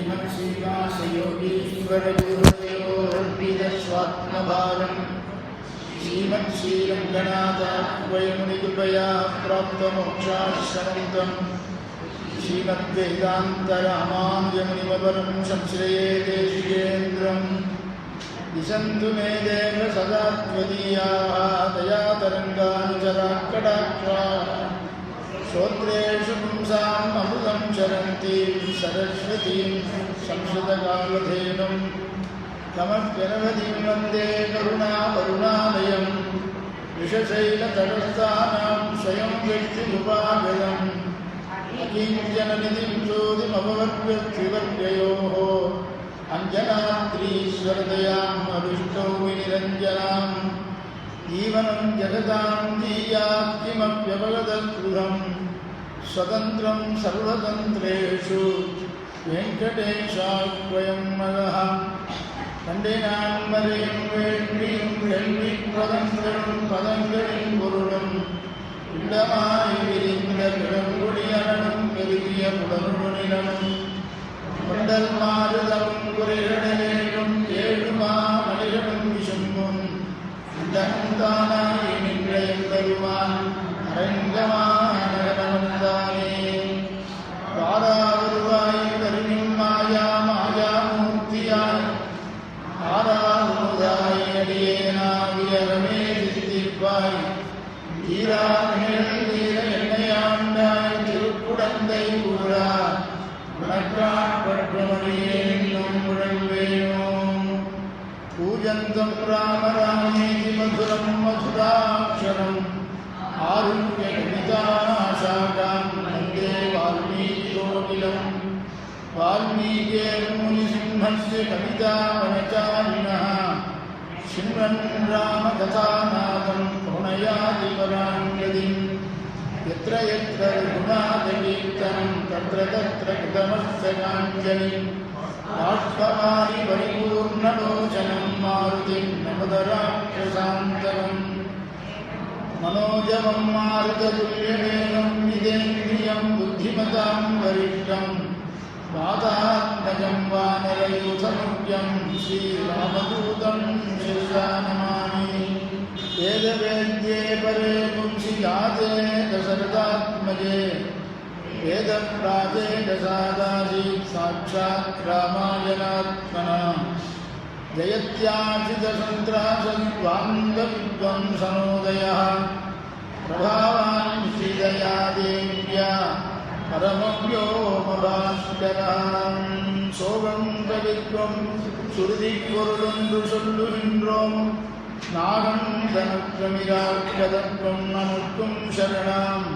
श्रीमत्श्रीवासयोगीश्वरगुरुदेवोर्पितस्वात्मभारम् श्रीमत्श्रीरङ्गनाथात्वयमुनिकृपया प्राप्तमोक्षाश्रमन्तम् श्रीमद्वेदान्तरामानुजमुनिमपरं संश्रये देशिकेन्द्रम् दिशन्तु मे देव सदा त्वदीयाः दयातरङ्गानुचराकटाक्षाः श्रोत्रेषु पुंसाम् अमृतं चरन्तीं सरस्वतीं संस्कृतकामधेनुं तमभ्यनवतीं वन्दे करुणावरुणालयं विषशैलतटस्थानां स्वयं व्यक्तिमुपागतम् अकिञ्चननिधिं ज्योतिमपवर्गत्रिवर्गयोः अञ्जनाद्रीश्वरदयाम् अभिष्टौ विनिरञ्जनां जीवनं जगतां जीयात्किमप्यपगतस्पृहम् स्वतन्त्रं सर्वतन्त्रेषु वेङ्कटेशाख्वयं मगः कण्डेनाम्बरें वेण्डीं वेण्डिप्रदङ्गं पदङ्गलिं गुरुडम् इण्डमाय विरिन्दकिडङ्गुडियरणं करुविय पुडरुणिरणं मण्डल्मारुतं कुरिरणेनं ஏழுமாமணிகளும் விசும்பும் இண்டந்தானாய் நின்றையும் பெருமான் அரங்கமானகனவந்தானே வாராவருவாய் கருணின் மாயா மாயாமூர்த்தியாய் ஆராவுதாய் அடியேனாவியரமே சித்திப்பாய் தீராமேல் தீர எண்ணையாண்டாய் திருக்குடந்தை ஊரா உனக்காட்பற்றமொழியேன்னும் முழல்வேனோம் பூஜந்தம் ராம ராமேதி மதுரம் மதுராட்சரம் ஆருண்ய கவிதாசாகாம் வந்தே வால்மீகியோகிலம் வால்மீகேர்முனிசிம்ஹஸ்ய கவிதாவனச்சாரிணः சிம்ரன் ராமகதாநாதம் புனயாதிபராங்கதிம் यत्र यत्र रघुनाथकीर्तनं तत्र तत्र कृतमस्तकाञ्जलिं बाष्पवारि परिपूर्णलोचनं मारुतिं नमत राक्षसान्तकम् मनोजवं मारुततुल्यवेगं जितेन्द्रियं बुद्धिमतां वरिष्ठं वातात्मजं वानरयूथमुख्यं श्रीरामदूतं शिरसा नमामि वेदवेद्ये परे पुंसि याते दशरथात्मजे वेदप्राते दशादासीत् साक्षात् रामायणात्मना जयत्याशितसन्त्रासद्वाङ्गविद्वंसनोदयः प्रभावान् श्रीदया देव्या परमव्योमभास्करः சோகம் கவித்வம் சுருதிப்பொருளொன்று சொல்லுகின்றோம் நாகந்தனுக்கமிராட்சதற்கும் நமக்கும் சரணாம்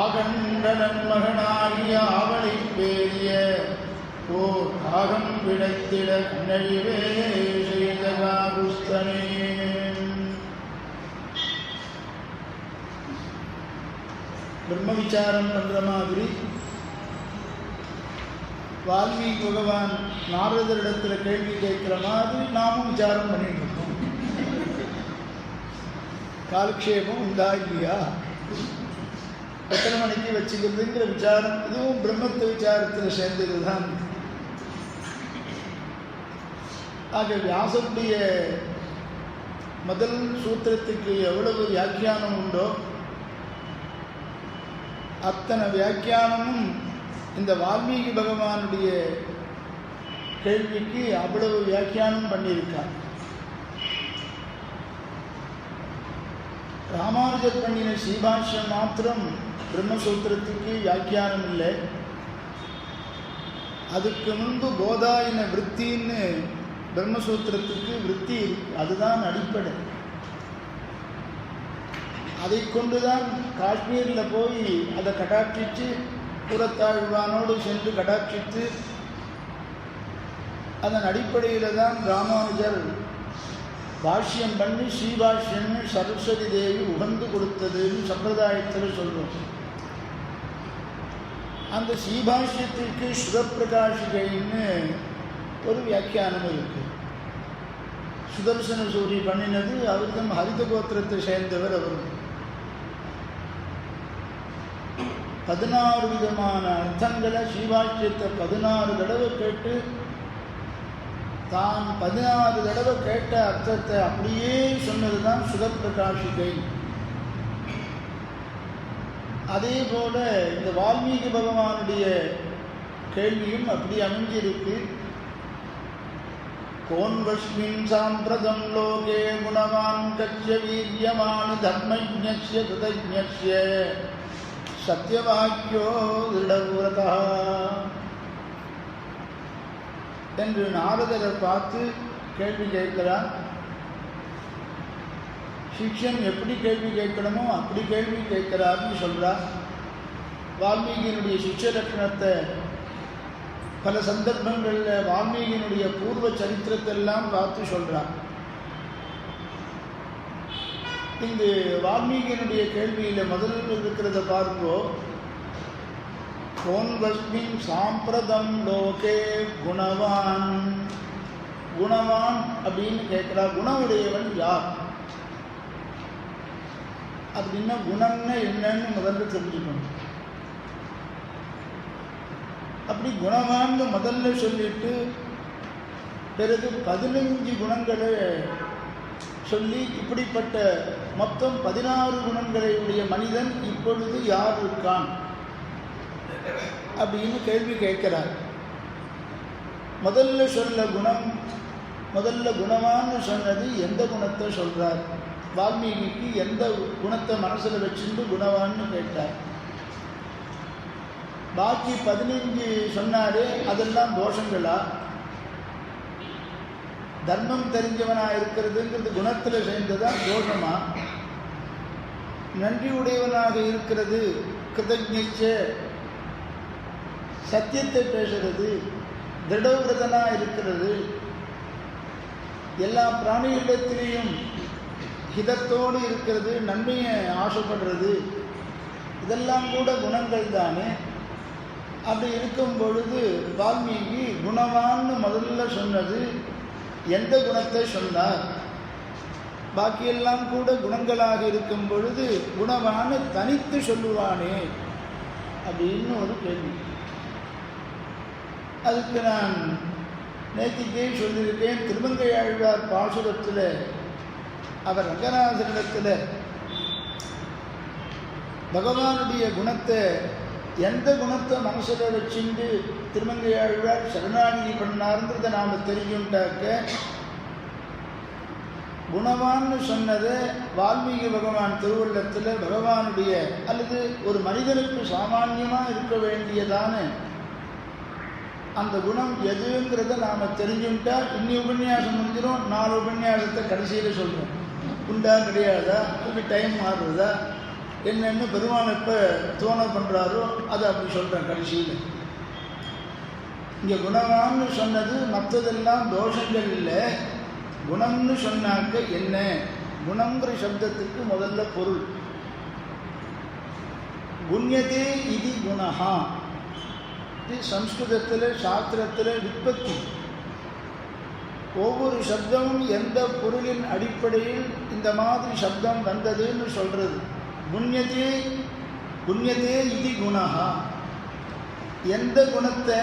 ஆகண்டனன் மகனாகிய ஆவலை பேரிய ஓர் ஆகம் விடைத்திட கண்ணழிவே செய்தகாகுஸ்தனே. பிரம்ம விசாரம் பண்ற மாதிரி வால்மீகி பகவான் நாரதரிடத்தில் கேள்வி கேட்கிற மாதிரி நாமும் விசாரம் பண்ணிட்டு இருக்கோம். காலக்ஷேபம் உண்டா இல்லையா, எத்தனை மணிக்கு வச்சுக்கிறதுங்கிற விசாரம், இதுவும் பிரம்மத்து விசாரத்தில் சேர்ந்தது தான். ஆக வியாசனுடைய முதல் சூத்திரத்துக்கு எவ்வளவு வியாக்கியானம் உண்டோ அத்தனை வியாக்கியானமும் இந்த வால்மீகி பகவானுடைய கேள்விக்கு அவ்வளவு வியாக்கியானம் பண்ணியிருக்கார். ராமானுஜர் பண்ணின ஸ்ரீபாஷ்யம் மாத்திரம் பிரம்மசூத்திரத்துக்கு வியாக்கியானம் இல்லை. அதுக்கு முன்பு போதாயின விற்த்தின்னு பிரம்மசூத்திரத்துக்கு விற்பி இருக்கு, அதுதான் அடிப்படை. அதை கொண்டுதான் காஷ்மீரில் போய் அதை கடாட்சித்து புறத்தாழ்வானோடு சென்று கடாட்சித்து அதன் அடிப்படையில் தான் ராமானுஜர் பாஷ்யம் பண்ணி ஸ்ரீபாஷ்யம்னு சரஸ்வதி தேவி உகந்து கொடுத்ததுன்னு சம்பிரதாயத்தில் சொல்கிறோம். அந்த ஸ்ரீபாஷ்யத்திற்கு சுரப்பிரகாஷிகைன்னு ஒரு வியாக்கியானம் இருக்குது. சுதர்சன சூரி பண்ணினது அவர் தான் ஹரித கோத்திரத்தை சேர்ந்தவர். அவர் 16 விதமான அர்த்தங்களை ஸ்ரீபாஷ்யத்தை 16 தடவை கேட்டு தான் 16 தடவை கேட்ட அர்த்தத்தை அப்படியே சொன்னது தான் சுகப்பிரகாஷிகை. அதே போல இந்த வால்மீகி பகவானுடைய கேள்வியும் அப்படி அமைஞ்சிருக்கு. கோன்வஸ்மின் சாம்பிரதம் லோகே குணவான் கச்ய வீரியமான் தர்மஜ்ஞஸ்ய கிருதஜ்ஞஸ்ய சத்யவாக்கியோ திருடவிரதா என்று நாரதரை பார்த்து கேள்வி கேட்கிறார். சிஷ்யன் எப்படி கேள்வி கேட்கணுமோ அப்படி கேள்வி கேட்கிறார்னு சொல்கிறார். வால்மீகியினுடைய சிஷ்ய லட்சணத்தை பல சந்தர்ப்பங்களில் வால்மீகியினுடைய பூர்வ சரித்திரத்தெல்லாம் பார்த்து சொல்கிறார். இங்கு வால்மீகியினுடைய கேள்வியில் முதலில் இருக்கிறத பார்ப்போ. கோன்வஸ்மின் சாம்பிரதம் லோகே குணவான். குணவான் அப்படின்னு கேட்கிறார். குணமுடையவன் யார் அப்படின்னா குணம்னா என்னன்னு முதல்ல தெரிஞ்சுக்கணும். அப்படி குணவான்னு முதல்ல சொல்லிட்டு பிறகு 15 குணங்களை சொல்லி இப்படிப்பட்ட மொத்தம் 16 குணங்களை உடைய மனிதன் இப்பொழுது யார் இருக்கான் அப்படின்னு கேள்வி கேட்கிறார். முதல்ல சொல்ல குணம், முதல்ல குணவான்னு சொன்னது எந்த குணத்தை சொல்றார்? வால்மீகிக்கு எந்த குணத்தை மனசில் வச்சுட்டு குணவான்னு கேட்டார். பாக்கி 15 சொன்னாரு, அதெல்லாம் தோஷங்களா? தர்மம் தெரிஞ்சவனா இருக்கிறதுங்கிறது குணத்தில் சேர்ந்ததா தோஷமா? நன்றி உடையவனாக இருக்கிறது கிருதஜ்ஞ, சத்தியத்தை பேசுறது, திருடவிரதனா இருக்கிறது, எல்லா பிராணிகளிடத்திலையும் ஹிதத்தோடு இருக்கிறது, நன்மையை ஆசைப்படுறது, இதெல்லாம் கூட குணங்கள் தானே. அப்படி இருக்கும் பொழுது வால்மீகி குணவான்னு முதல்ல சொன்னது எந்த குணத்தை சொன்னார்? பாக்கியெல்லாம் கூட குணங்களாக இருக்கும் பொழுது குணவான்னு தனித்து சொல்லுவானே அப்படின்னு ஒரு கேள்வி. அதுக்கு நான் நேற்றுக்கே சொல்லியிருக்கேன். திருமங்கையாழ்வார் பாசுரத்தில் அவர் ரங்கநாதனிடத்தில் பகவானுடைய குணத்தை எந்த குணத்தை மனசில் வச்சுட்டு திருமங்கையாழ்வார் சரணாகதி பண்ணாருங்கிறத நாம் தெரிஞ்சுட்டாக்க, குணவான்னு சொன்னதை வால்மீகி பகவான் திருவுள்ளத்தில் பகவானுடைய அல்லது ஒரு மனிதனுக்கு சாமான்யமாக இருக்க வேண்டியதான அந்த குணம் எதுங்கிறத நாம் தெரிஞ்சுட்டா இன்னி உபன்யாசம் முடிஞ்சிடும். 4 உபன்யாசத்தை கடைசியில் சொல்கிறோம். உண்டா கிடையாதா, இல்லை டைம் மாறுறதா, என்னென்னு பெருமான் எப்போ தோண பண்ணுறாரோ அதை அப்படி சொல்கிறேன் கடைசியில். இங்கே குணவான்னு சொன்னது மற்றதெல்லாம் தோஷங்கள் இல்லை. குணம்னு சொன்னாக்க என்ன? குணங்கிற சப்தத்துக்கு முதல்ல பொருள் குண்யதே இது குணஹா. இது சம்ஸ்கிருதத்தில் சாஸ்திரத்தில் விற்பத்தி. ஒவ்வொரு சப்தமும் எந்த பொருளின் அடிப்படையில் இந்த மாதிரி சப்தம் வந்ததுன்னு சொல்கிறது. குண்யதே குண்யதே இது குணஹா. எந்த குணத்தை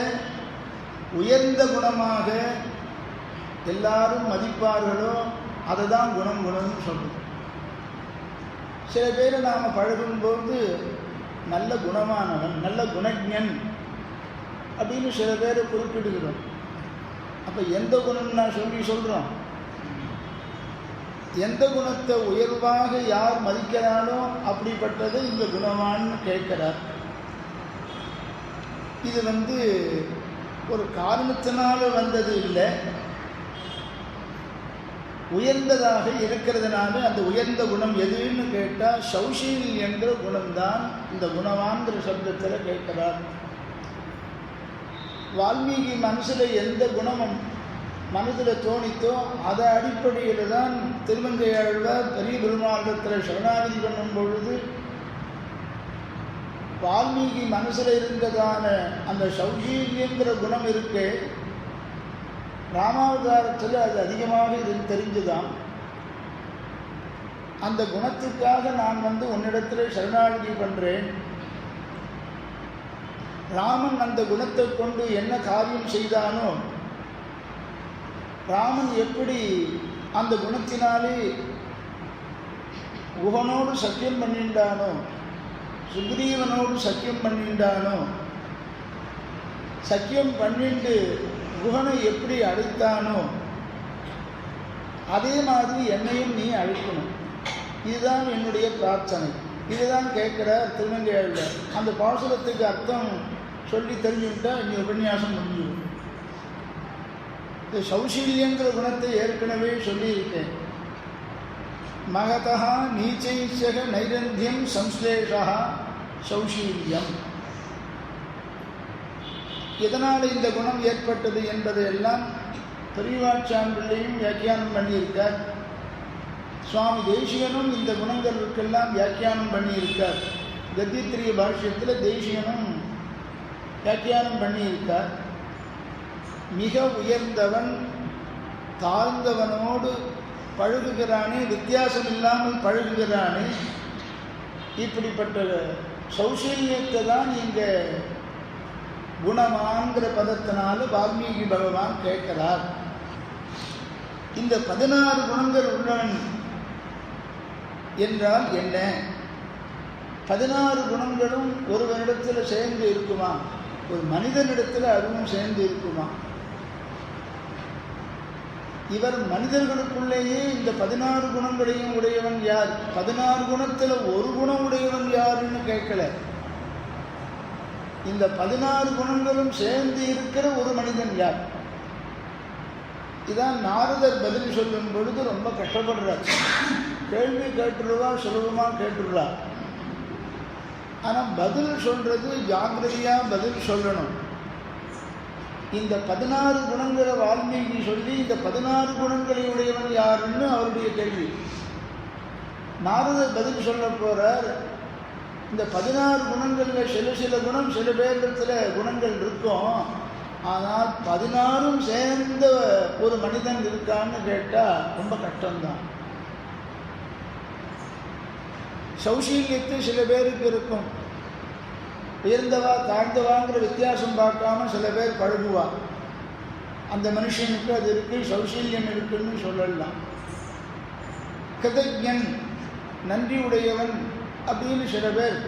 உயர்ந்த குணமாக எல்லாரும் மதிப்பார்களோ அதை தான் குணம் குணம்னு சொல்லுது. சில பேரை நாம் பழகும்போது நல்ல குணமானவன், நல்ல குணஜன் அப்படின்னு சில பேரை குறிப்பிடுகிறோம். அப்போ எந்த குணம் நான் சொல்கிறோம்? எந்த குணத்தை உயர்வாக யார் மதிக்கிறானோ அப்படிப்பட்டதை இந்த குணவான்னு கேட்கிறார். இது ஒரு காரணத்தினால வந்தது இல்லை, உயர்ந்ததாக இருக்கிறதுனால. அந்த உயர்ந்த குணம் எதுன்னு கேட்டால் சௌஷீல் என்ற குணம்தான் இந்த குணவான்கிற சப்தத்தில் கேட்கிறார். வால்மீகி மனசில் எந்த குணமும் மனதில் தோணித்தோ அதை அடிப்படையில் தான் திருமங்கையாழ்வார் பெரிய பெருமாளத்தில் சரணாகதி பண்ணும் பொழுது வால்மீகி மனசில் இருந்ததான அந்த சௌஷீல்யங்கிற குணம் இருக்கே, ராமாவதாரத்தில் அது அதிகமாக தெரிஞ்சுதான். அந்த குணத்துக்காக நான் உன்னிடத்தில் சரணாகதி பண்ணுறேன், ராமன் அந்த குணத்தை கொண்டு என்ன காரியம் செய்தானோ, ராமன் எப்படி அந்த குணத்தினாலே குகனோடு சத்தியம் பண்ணிண்டானோ, சுக்ரீவனோடு சத்தியம் பண்ணிண்டானோ, சத்தியம் பண்ணிட்டு குகனை எப்படி அழைத்தானோ அதே மாதிரி என்னையும் நீ அழைக்கணும். இதுதான் என்னுடைய பிரார்த்தனை. இதுதான் கேட்குறார் திருமங்கையாழ்வார். அந்த பாசுரத்துக்கு அர்த்தம் சொல்லி தெரிஞ்சுக்கிட்டா இனி உபன்யாசம் முடிஞ்சிடும். இந்த சௌசீல்யங்கிற குணத்தை ஏற்கனவே சொல்லியிருக்கேன். மகதா நீச்சைச்சக நைரந்தியம் சம்ஸ்லேஷா சௌசீல்யம். எதனால் இந்த குணம் ஏற்பட்டது என்பதையெல்லாம் பெரியவாச்சான்பிள்ளையும் வியாக்கியானம் பண்ணியிருக்கார். சுவாமி தேசிகனும் இந்த குணங்களுக்கெல்லாம் வியாக்கியானம் பண்ணியிருக்கார். கத்தியத்திரிய பாஷ்யத்தில் தேசிகனும் வியாக்கியானம் பண்ணியிருக்கார். மிக உயர்ந்தவன் தாழ்ந்தவனோடு பழகுகிறானே, வித்தியாசம் இல்லாமல் பழகுகிறானே, இப்படிப்பட்ட சௌசல்யத்தை தான் இங்கே குணமான்கிற பதத்தினால வால்மீகி பகவான் கேட்கிறார். இந்த 16 குணங்கள் உள்ளவன் என்றால் என்ன? 16 குணங்களும் ஒருவனிடத்தில் சேர்ந்து இருக்குமா? ஒரு மனிதனிடத்தில் அதுவும் சேர்ந்து இருக்குமா? இவர் மனிதர்களுக்குள்ளேயே இந்த 16 குணங்களையும் உடையவன் யார்? 16 குணத்தில் ஒரு குணம் உடையவன் யாருன்னு கேட்கல. இந்த 16 குணங்களும் சேர்ந்து இருக்கிற ஒரு மனிதன் யார்? இதான் நாரதர் பதில் சொல்லும் பொழுது ரொம்ப கஷ்டப்படுறார். கேள்வி கேட்டுருவா, சுலபமாக கேட்டுடுறா. ஆனால் பதில் சொல்றது ஜாக்கிரதையாக பதில் சொல்லணும். இந்த 16 குணங்களை வால்மீகி சொல்லி இந்த 16 குணங்களை உடையவன் யாருன்னு அவருடைய கேள்வி. நாரதர் பதில் சொல்ல போறார். இந்த 16 குணங்களில் சில குணம் சில பேரிடத்துல குணங்கள் இருக்கும். ஆனால் 16ம் சேர்ந்த ஒரு மனிதன் இருக்கான்னு கேட்டால் ரொம்ப கஷ்டம்தான். சௌசீல்யத்து சில பேருக்கு இருக்கும். உயர்ந்தவா தாழ்ந்தவாங்கிற வித்தியாசம் பார்க்காம சில பேர் பழகுவா. அந்த மனுஷனுக்கு அது இருக்கு, சௌசீல்யம் இருக்குன்னு சொல்லலாம். கிருதஜ்ஞன் நன்றி உடையவன் அப்படின்னு சில பேர்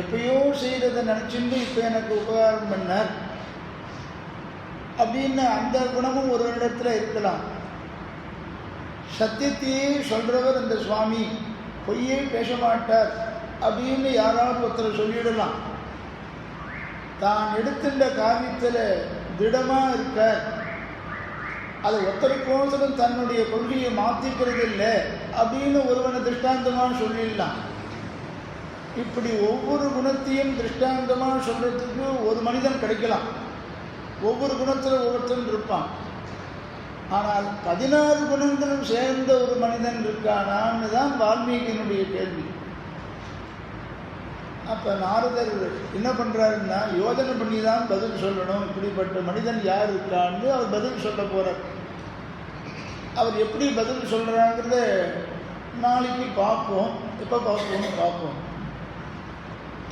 எப்பயோ செய்கிறத நினச்சிட்டு இப்போ எனக்கு உபகாரம் பண்ணார் அப்படின்னு அந்த குணமும் ஒரு இடத்துல இருக்கலாம். சத்தியத்தையே சொல்கிறவர் அந்த சுவாமி, பொய்யே பேச மாட்டார் அப்படின்னு யாராவது ஒருத்தர் சொல்லிடலாம். தான் எடுத்துட்ட காரியத்தில் திடமாக இருக்கார், அதை ஒருத்தருக்கோசரம் தன்னுடைய கொள்கையை மாற்றிக்கிறது இல்லை அப்படின்னு ஒருவனை திருஷ்டாந்தமாக சொல்லிடலாம். இப்படி ஒவ்வொரு குணத்தையும் திருஷ்டாந்தமாக சொல்கிறதுக்கு ஒரு மனிதன் கிடைக்கலாம். ஒவ்வொரு குணத்தில் ஒவ்வொருத்தன் இருப்பான். ஆனால் 16 குணங்களும் சேர்ந்த ஒரு மனிதன் இருக்கானான்னு தான் வால்மீகியினுடைய கேள்வி. அப்போ நாரதர் என்ன பண்ணுறாருன்னா யோஜனை பண்ணி தான் பதில் சொல்லணும். இப்படிப்பட்ட மனிதன் யார் இருக்கான்னு அவர் பதில் சொல்ல போகிறார். அவர் எப்படி பதில் சொல்கிறாங்கிறத நாளைக்கு பார்ப்போம். எப்போ பார்ப்போம்.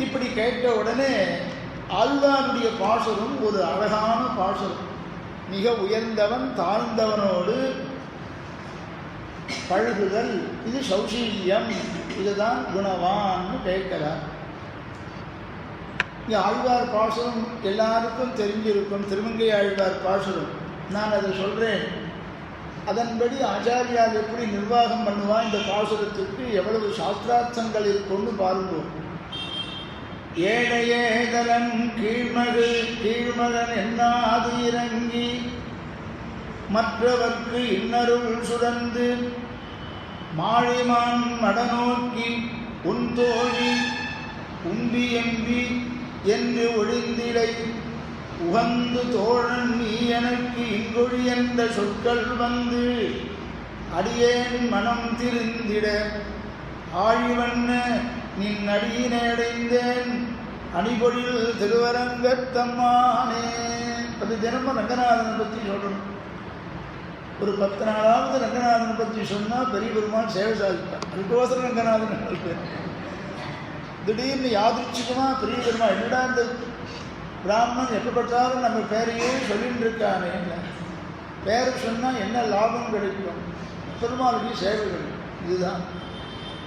இப்படி கேட்ட உடனே ஆழ்வாருடைய பாசுரம் ஒரு அழகான பாசுரம். மிக உயர்ந்தவன் தாழ்ந்தவனோடு பழகுதல், இது சௌசீல்யம், இதுதான் குணவான்னு கேட்கிறார். இங்கே ஆழ்வார் பாசுரம் எல்லாருக்கும் தெரிஞ்சிருக்கும். திருமங்கை ஆழ்வார் பாசுரம் நான் அதை சொல்கிறேன். அதன்படி ஆச்சாரியால் எப்படி நிர்வாகம் பண்ணுவா, இந்த பாசுரத்துக்கு எவ்வளவு சாஸ்திரார்த்தங்கள் இருக்குன்னு பாருங்கள். ஏழையேதலன் கீழ்மகன் என்னாது இறங்கி மற்றவர்க்கு இன்னருள் சுரந்து மாழிமான் மடநோக்கி உன் தோழி உம்பி எம்பி என்று ஒழிந்திடை உகந்து தோழன் நீ எனக்கு இங்கொழி என்ற சொற்கள் வந்து அடியேன் மனம் திருந்திட ஆழிவண்ண நின் அடியினடைந்தேன் அணிபொழில் திருவரங்கத்தம்மானே. அது தினமும் ரங்கநாதனை பற்றி சொல்லணும். ஒரு 10 நாளாவது ரங்கநாதனை பற்றி சொன்னால் பெரிய பெருமான் சேவை சாதிப்பார். அதுக்கோசரம் ரங்கநாதன். திடீர்னு யாதிருச்சிகமாக பெரிய பெருமாள் என்னடா இந்த பிராமணன் எப்போ பார்த்தாலும் நம்ம பேரையே சொல்லிட்டு இருக்கானே, என்ன பேரை சொன்னால் என்ன லாபம் கிடைக்கும்? பெருமாளுடைய சேவைகள் இதுதான்.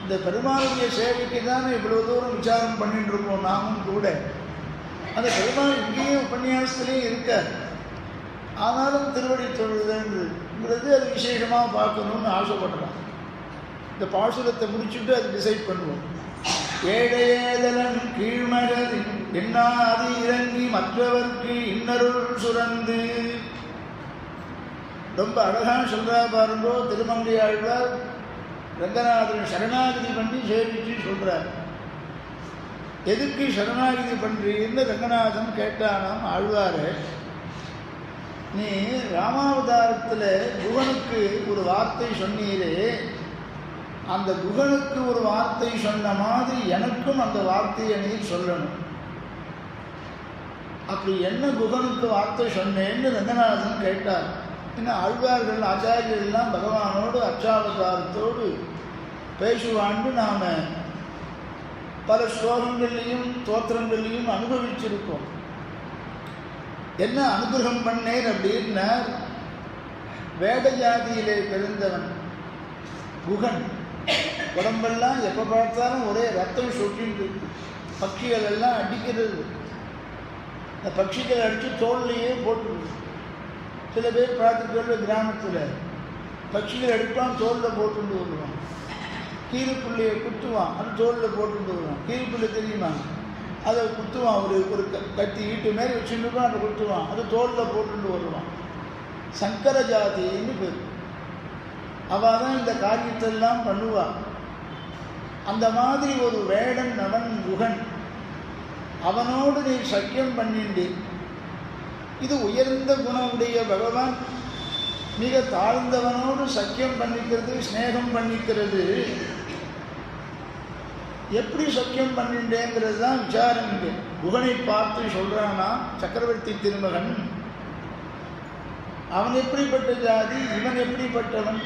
இந்த பெருமாளுடைய சேவைக்கு தானே இவ்வளோ தூரம் விசாரம் பண்ணிட்டு இருக்கோம் நாமும் கூட. அந்த பெருமாள் இங்கேயும் உபன்யாசத்துலேயும் இருக்கார். ஆனாலும் திருவடி தொழுதுங்கிறது அது விசேஷமாக பார்க்கணும்னு ஆசைப்படுறான். இந்த பாசுரத்தை முடிச்சுட்டு அது டிசைட் பண்ணுவோம். ஏழையேதலன் கீழ்மகதி எண்ணாது இறங்கி மற்றவர்க்கு இன்னருள் சுரந்து. ரொம்ப அழகான சொல்றா பாருங்கோ. திருமங்கை ஆழ்வார் ரங்கநாதன் சரணாகதி பண்ணி சேவிச்சு சொல்றார். எதுக்கு சரணாகதி பண்றீன்னு ரங்கநாதன் கேட்டானாம் ஆழ்வார். நீ ராமாவதாரத்தில் குகனுக்கு ஒரு வார்த்தை சொன்னீரே, அந்த குகனுக்கு ஒரு வார்த்தை சொன்ன மாதிரி எனக்கும் அந்த வார்த்தையை நீ சொல்லணும். அப்படி என்ன குகனுக்கு வார்த்தை சொன்னேன்னு ரங்கநாதன் கேட்டார். ஏன்னா ஆழ்வார்கள் ஆச்சாரியர்கள்லாம் பகவானோடு அர்ச்சாவதாரத்தோடு பேசுவான்னு நாம் பல ஸ்லோகங்கள்லையும் தோத்திரங்கள்லையும் அனுபவிச்சிருக்கோம். என்ன அனுகிரகம் பண்ணேன் அப்படின்னா, வேட ஜாதியிலே பிறந்தவன் குகன். உடம்பெல்லாம் எப்போ பார்த்தாலும் ஒரே ரத்தம் சொட்டின்னு இருக்கு. பட்சிகள் எல்லாம் அடிக்கிறது. இந்த பட்சிகள் அடித்து தோல்லையே போட்டுருது. சில பேர் பார்த்துட்டு கிராமத்தில் பட்சிகள் அடிப்பான், தோலில் போட்டுட்டு வருவான். கீரிப்புள்ளையை குத்துவான், அது தோலில் போட்டுட்டு வருவான். கீரிப்புள்ளை தெரியுமா? அதை குத்துவான். ஒரு கத்தி ஈட்டு மாரி வச்சுருப்பான், அதை குத்துவான், அது தோலில் போட்டுட்டு வருவான். சங்கர ஜாதின்னு பேர். அவள் தான் இந்த காரியத்தெல்லாம் பண்ணுவாள். அந்த மாதிரி ஒரு வேடன் அவன் குகன். அவனோடு நீ சக்கியம் பண்ணிண்டு, இது உயர்ந்த குணமுடைய பகவான் மிக தாழ்ந்தவனோடு சக்கியம் பண்ணிக்கிறது, ஸ்நேகம் பண்ணிக்கிறது. எப்படி சக்கியம் பண்ணிட்டேங்கிறது தான் விசாரம். இங்கே குகனை பார்த்து சொல்றானா சக்கரவர்த்தி திருமகன், அவன் எப்படிப்பட்ட ஜாதி, இவன் எப்படிப்பட்டவன்.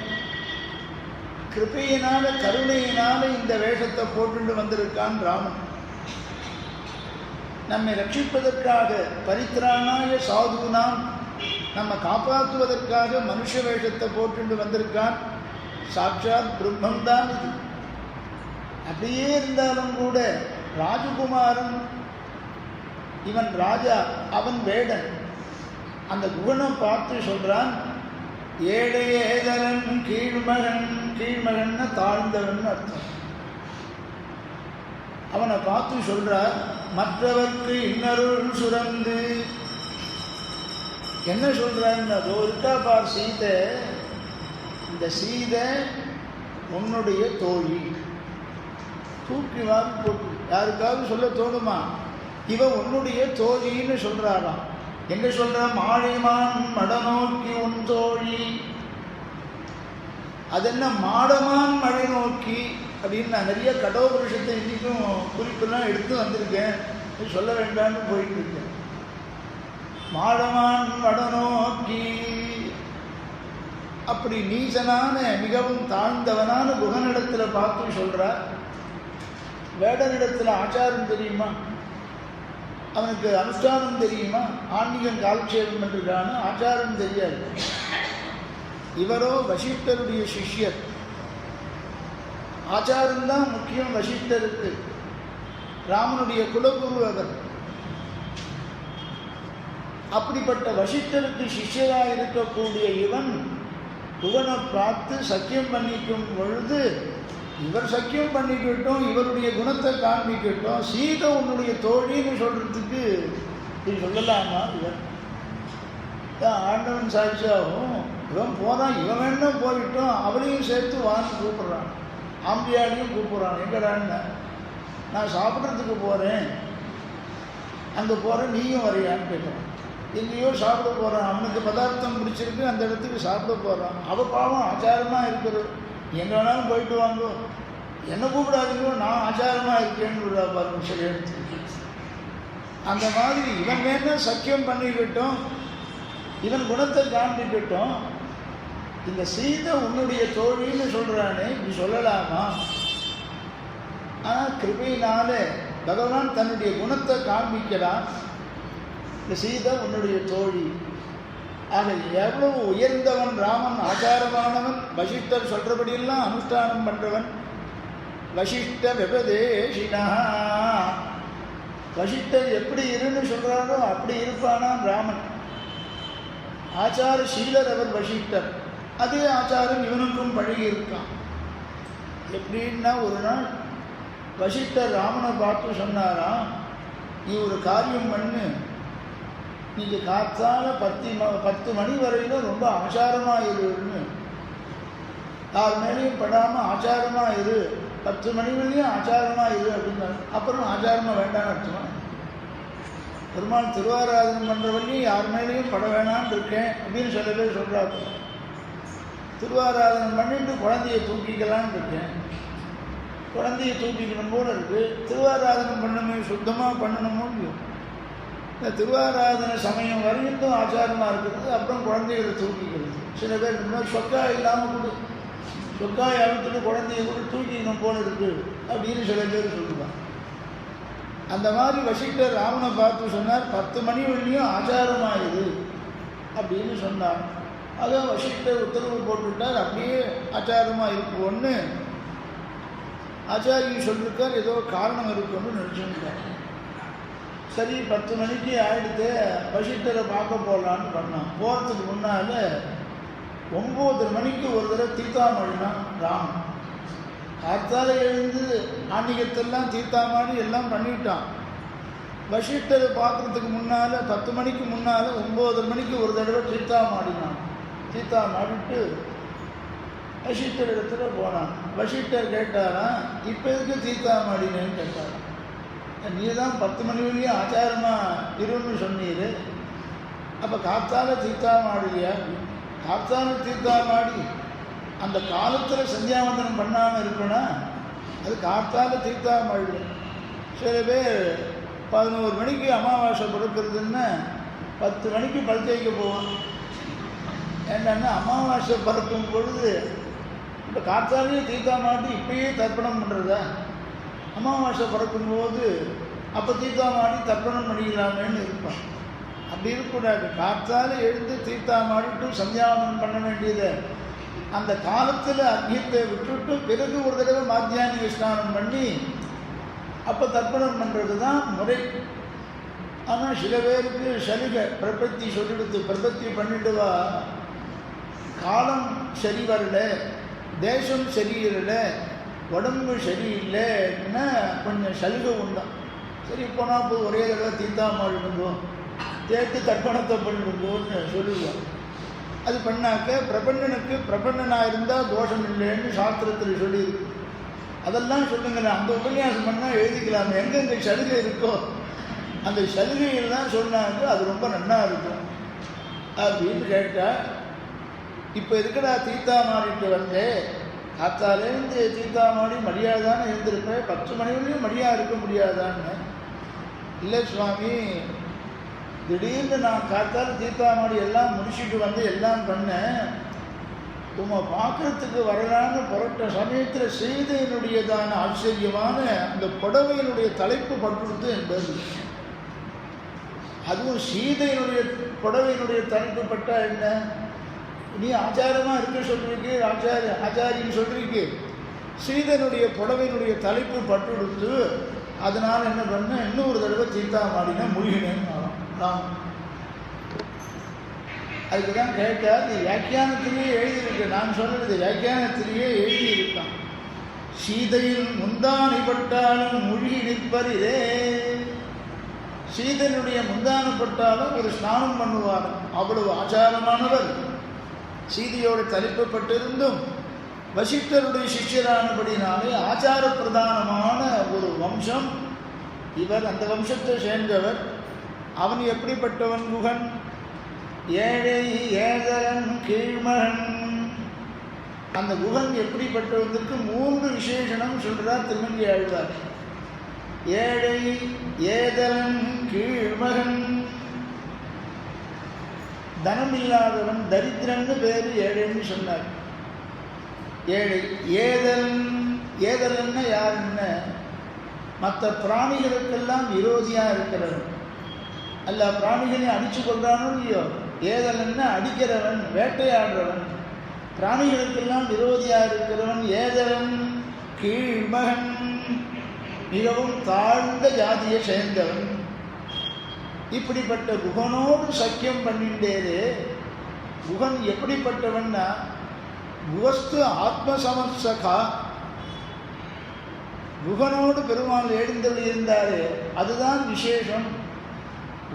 கிருபையினால கருணையினால இந்த வேஷத்தை போட்டுண்டு வந்திருக்கான் ராமன். நம்மை ரட்சிப்பதற்காக பரித்ராணாய சாதுனாம், நம்ம காப்பாற்றுவதற்காக மனுஷ வேஷத்தை போட்டுண்டு வந்திருக்கான். சாட்சாத் பிரம்மந்தான் இது. அப்படியே இருந்தாலும் கூட ராஜகுமாரன், இவன் ராஜா, அவன் வேடன். அந்த குகனை பார்த்து சொல்றான், ஏழையேதலன் கீழ்மகன். கீழ்மகன்னா தாழ்ந்தவன் அர்த்தம். அவனை பார்த்து சொல்றார், மற்றவர்க்கு இன்னருள் சுரந்து. என்ன சொல்றான்னு, அதோ இருக்கா பார் சீதை, இந்த சீதை உன்னுடைய தோழி. தூக்கி வாங்கி போட்டு யாருக்காவது சொல்ல தோணுமா? இவ உன்னுடைய தோழின்னு சொல்றாராம். எங்க சொல்றான்? மாழிமான் மடநோக்கி உன் தோழி. அது என்ன மாடமான் மழை நோக்கி அப்படின்னு நான் நிறைய கடோபுருஷத்தை இன்றைக்கும் குறிப்பெல்லாம் எடுத்து வந்திருக்கேன். சொல்ல வேண்டாம்னு போயிட்டு இருக்கேன். மாடமான் வடநோக்கி, அப்படி நீசனான மிகவும் தாழ்ந்தவனான குகனிடத்தில் பார்த்து சொல்றார். வேடனிடத்தில் ஆச்சாரம் தெரியுமா? அவனுக்கு அனுஷ்டானம் தெரியுமா? ஆன்மீகம் காலட்சேபம் பண்ணிருக்கான ஆச்சாரம் தெரியாது. இவரோ வசிஷ்டருடைய சிஷ்யர். ஆச்சாரம்தான் முக்கியம் வசிஷ்டருக்கு. ராமனுடைய குலகுரு அவர். அப்படிப்பட்ட வசிஷ்டருக்கு சிஷ்யராக இருக்கக்கூடிய இவன் குகனை பார்த்து சக்கியம் பண்ணிக்கும் பொழுது, இவர் சக்கியம் பண்ணிக்கிட்டோம், இவருடைய குணத்தை காண்பிக்கட்டும், சீதை உன்னுடைய தோழின்னு சொல்றதுக்கு இது சொல்லலாமா? இவன் ஆண்டவன் சாட்சியாகவும் இவன் போறான், இவன் வேணா போயிட்டோம், அவளையும் சேர்த்து வான்னு கூப்பிடுறான், ஆம்பியாரையும் கூப்பிடுறான். எங்கடான்னு, நான் சாப்பிட்றதுக்கு போகிறேன், அங்கே போகிறேன், நீயும் வரையான்னு கேட்குறான். எங்கேயோ சாப்பிட போகிறான், அவனுக்கு பதார்த்தம் பிடிச்சிருக்கு, அந்த இடத்துக்கு சாப்பிட போகிறான். அவள் பாவம் ஆச்சாரமாக இருக்கிறது, எங்கே வேணாலும் போயிட்டு வாங்கோ, என்னை கூப்பிடாதீங்கோ, நான் ஆச்சாரமாக இருக்கேன்னு விடுறா பாருங்க. சரி எடுத்து அந்த மாதிரி இவன் வேணா சக்கியம் பண்ணிக்கிட்டோம், இவன் குணத்தை காண்பிக்கட்டும். இந்த சீதை உன்னுடைய தோழின்னு சொல்கிறானே, நீ சொல்லலாமா? ஆனால் கிருபையினால பகவான் தன்னுடைய குணத்தை காண்பிக்கிறான். இந்த சீதை உன்னுடைய தோழி. ஆக எவ்வளவு உயர்ந்தவன் ராமன், ஆச்சாரமானவன், வசிஷ்டர் சொல்றபடியெல்லாம் அனுஷ்டானம் பண்றவன். வசிஷ்ட விபதேஷினா, வசிஷ்டர் எப்படி இருன்னு சொல்றாரோ அப்படி இருப்பானான் ராமன். ஆச்சாரசீலர் அவர் வசிஷ்டர். அதே ஆச்சாரம் இவனுக்கும் பழகி இருக்கான். எப்படின்னா ஒரு நாள் வசிஷ்டர் ராமனை பார்த்து சொன்னாராம், நீ ஒரு காரியம் பண்ணு, நீங்கள் காத்தால 10 மணி வரையிலும் ரொம்ப ஆச்சாரமாக இருன்னு, யார் மேலேயும் படாமல் ஆச்சாரமாக இரு, 10 மணி வரையும் ஆச்சாரமாக இரு அப்படின்னாரு. அப்புறம் ஆச்சாரமாக வேண்டாம்னு அர்த்தம். பெருமாள் திருவாராதனம் பண்ணுறவரையும் யார் மேலேயும் பட வேணான்னு இருக்கேன் அப்படின்னு சில பேர் சொல்கிறாங்க. திருவாராதனம் பண்ணிட்டு குழந்தைய தூக்கிக்கலான்னு இருக்கேன், குழந்தைய தூக்கிக்கணும் போல இருக்குது. திருவாராதனம் பண்ணணுமே, சுத்தமாக பண்ணணுமோ இல்லையோ. இந்த திருவாராதன சமயம் வரையும் ஆச்சாரமாக இருக்கிறது, அப்புறம் குழந்தைகளை தூக்கிக்கிறது. சில பேர் இந்த மாதிரி சொக்கா இல்லாமல் கூட சொக்காய் அழுத்துட்டு குழந்தைய கூட தூக்கிக்கணும் போல இருக்குது அப்படின்னு சில பேர் சொல்லுவாங்க. அந்த மாதிரி வசிஷ்டர் ராமனை பார்த்து சொன்னார், 10 மணி வரையும் ஆச்சாரமாயுது அப்படின்னு சொன்னார். அதான் வசிஷ்டர் உத்தரவு போட்டுவிட்டார், அப்படியே ஆச்சாரமாக இருக்கும்னு ஆச்சாரிய சொல்லியிருக்கார். ஏதோ காரணம் இருக்குன்னு நினச்சிருக்கார். சரி 10 மணிக்கு ஆயிடுத்து, வசிஷ்டரை பார்க்க போகலான்னு பண்ணான். போகிறதுக்கு முன்னால் 9 மணிக்கு ஒரு தடவை தீர்த்தாமடினான் ராமன். காத்தால எழுந்து ஆன்மீகத்தெல்லாம் தீர்த்தாமாடி எல்லாம் பண்ணிவிட்டான். வசிஷ்டரை பார்க்குறதுக்கு முன்னால் 10 மணிக்கு முன்னால் 9 மணிக்கு ஒரு தடவை தீர்த்தாமாடினான். தீர்த்தாமாடிட்டு வசிஷ்டர் இடத்துல போனான். வசிஷ்டர் கேட்டாரான், இப்போ எதுக்கு தீர்த்தாமாடினேன்னு கேட்டாரான். நீ தான் 10 மணி வரையும் ஆச்சாரமாக இருன்னு சொன்னீர், அப்போ காத்தால தீர்த்தாமாடலையா? காத்தால தீர்த்தாமாடி அந்த காலத்தில் சந்தியாவந்தனம் பண்ணாமல் இருக்கணும், அது காத்தால தீர்த்தாமாடி. சில பேர் 11 மணிக்கு அமாவாசை பிறக்கிறதுன்னு 10 மணிக்கு பல் தேய்க்க போவான். என்னன்னா அமாவாசை பிறக்கும் பொழுது இப்போ காத்தாலேயே தீர்த்தாமாடி இப்பயே தர்ப்பணம் பண்ணுறதா? அமாவாசை பிறக்கும்போது அப்போ தீர்த்தாமாடி தர்ப்பணம் பண்ணிக்கலாமேன்னு இருப்பான். அப்படி இருக்கக்கூடாது. காத்தால எழுந்து தீர்த்தாமாடிட்டு சந்தியாவந்தனம் பண்ண வேண்டியதை அந்த காலத்தில் அக்னியத்தை விட்டுட்டு பிறகு ஒரு தடவை மாத்தியானிக ஸ்நானம் பண்ணி அப்போ தர்ப்பணம் பண்ணுறது தான் முறை. ஆனால் சில பேருக்கு சலுகை பிரபத்தி சொல்லிடுத்து, பிரபத்தி பண்ணிடுவா, காலம் சரி வரல, தேசம் சரியில்லை, உடம்பு சரியில்லைன்னா கொஞ்சம் சலுகை உண்டாம். சரி போனால் போய் ஒரே தடவை தீர்த்தாமாடிடுங்கோ, தேர்த்து தர்ப்பணத்தை பண்ணிடுங்கோன்னு சொல்லுவோம். அது பண்ணாக்க பிரபண்ணனுக்கு பிரபண்ணனாக இருந்தால் தோஷம் இல்லைன்னு சாஸ்திரத்தில் சொல்லியிருக்கு. அதெல்லாம் சொல்லுங்களேன், அந்த உபன்யாசம் பண்ணால் எழுதிக்கலாமே. எங்கெங்கே சலுகை இருக்கோ அந்த சலுகையில் தான் சொன்னாங்க, அது ரொம்ப நன்னா இருக்கும் அப்படின்னு கேட்டால், இப்போ எதுக்கடா தீர்த்தாமாடிட்டு வந்தேன், காத்தாலேருந்து தீர்த்தாமாடி மரியாதான்னு இருந்திருப்பேன், 10 மணி வரையும் மரியாதை இருக்க முடியாதான்னு. இல்லை சுவாமி, திடீர்னு நான் காத்தால் தீர்த்தாமாடி எல்லாம் முடிச்சுட்டு வந்து எல்லாம் பண்ணேன், உம்மை பார்க்கறதுக்கு வரலான்னு புரட்ட சமயத்தில் சீதையினுடையதான ஆச்சரியமான அந்த புடவையினுடைய தலைப்பு பட்டுடுத்து என்பது. அதுவும் சீதையினுடைய புடவையினுடைய தலைப்பு பட்டா என்ன? நீ ஆச்சாரமாக இருக்க சொல்றீங்க, ஆச்சாரின்னு சொல்றீங்க, சீதையினுடைய புடவையினுடைய தலைப்பு பட்டுடுத்து, அதனால் என்ன பண்ண, இன்னொரு தடவை தீர்த்தாமாடினா முழுகினேன்னு நான். அதுக்கு தான் கேட்டால், இது வியாக்கியானத்திலேயே எழுதியிருக்கு, நான் சொன்னது வியாக்கியானத்திலேயே எழுதியிருக்கான். சீதையில் முந்தானிப்பட்டாலும் மூழ்கி நிற்பரிலே, சீதனுடைய முந்தானப்பட்டாலும் ஒரு ஸ்நானம் பண்ணுவார். அவ்வளவு ஆச்சாரமானவர். சீதையோட தலைப்பப்பட்டிருந்தும் வசிஷ்டருடைய சிஷ்யரானபடினாலே ஆச்சார பிரதானமான ஒரு வம்சம் இவர். அந்த வம்சத்தை சேர்ந்தவர். அவன் எப்படிப்பட்டவன்? குகன் ஏழை ஏதரன் கீழ்மகன். அந்த குகன் எப்படிப்பட்டவனுக்கு 3 விசேஷனம் சொல்றார் திருமங்கை ஆழ்வார். ஏழை ஏதரன் கீழ்மகன், தனம் இல்லாதவன், தரித்திரன்னு பேரு ஏழைன்னு சொன்னார். ஏழை ஏதலன், ஏதலன்னா யாருன்னு, மற்ற பிராணிகளுக்கெல்லாம் விரோதியாக இருக்கிறவன். எல்லா பிராணிகளையும் அடிச்சு கொள்றானோ இல்லையோ, ஏதலன்னு அடிக்கிறவன், வேட்டையாடுறவன், பிராணிகளுக்கெல்லாம் விரோதியாக இருக்கிறவன், ஏதலன் கீழ்மகன், மிகவும் தாழ்ந்த ஜாதியை சேர்ந்தவன். இப்படிப்பட்ட குகனோடு சக்கியம் பண்ணிண்டேரு. குகன் எப்படிப்பட்டவன்னா, குகஸ்து ஆத்மசமர்சகா, குகனோடு பெருமாள் எழுந்தருளி இருந்தாரு, அதுதான் விசேஷம்.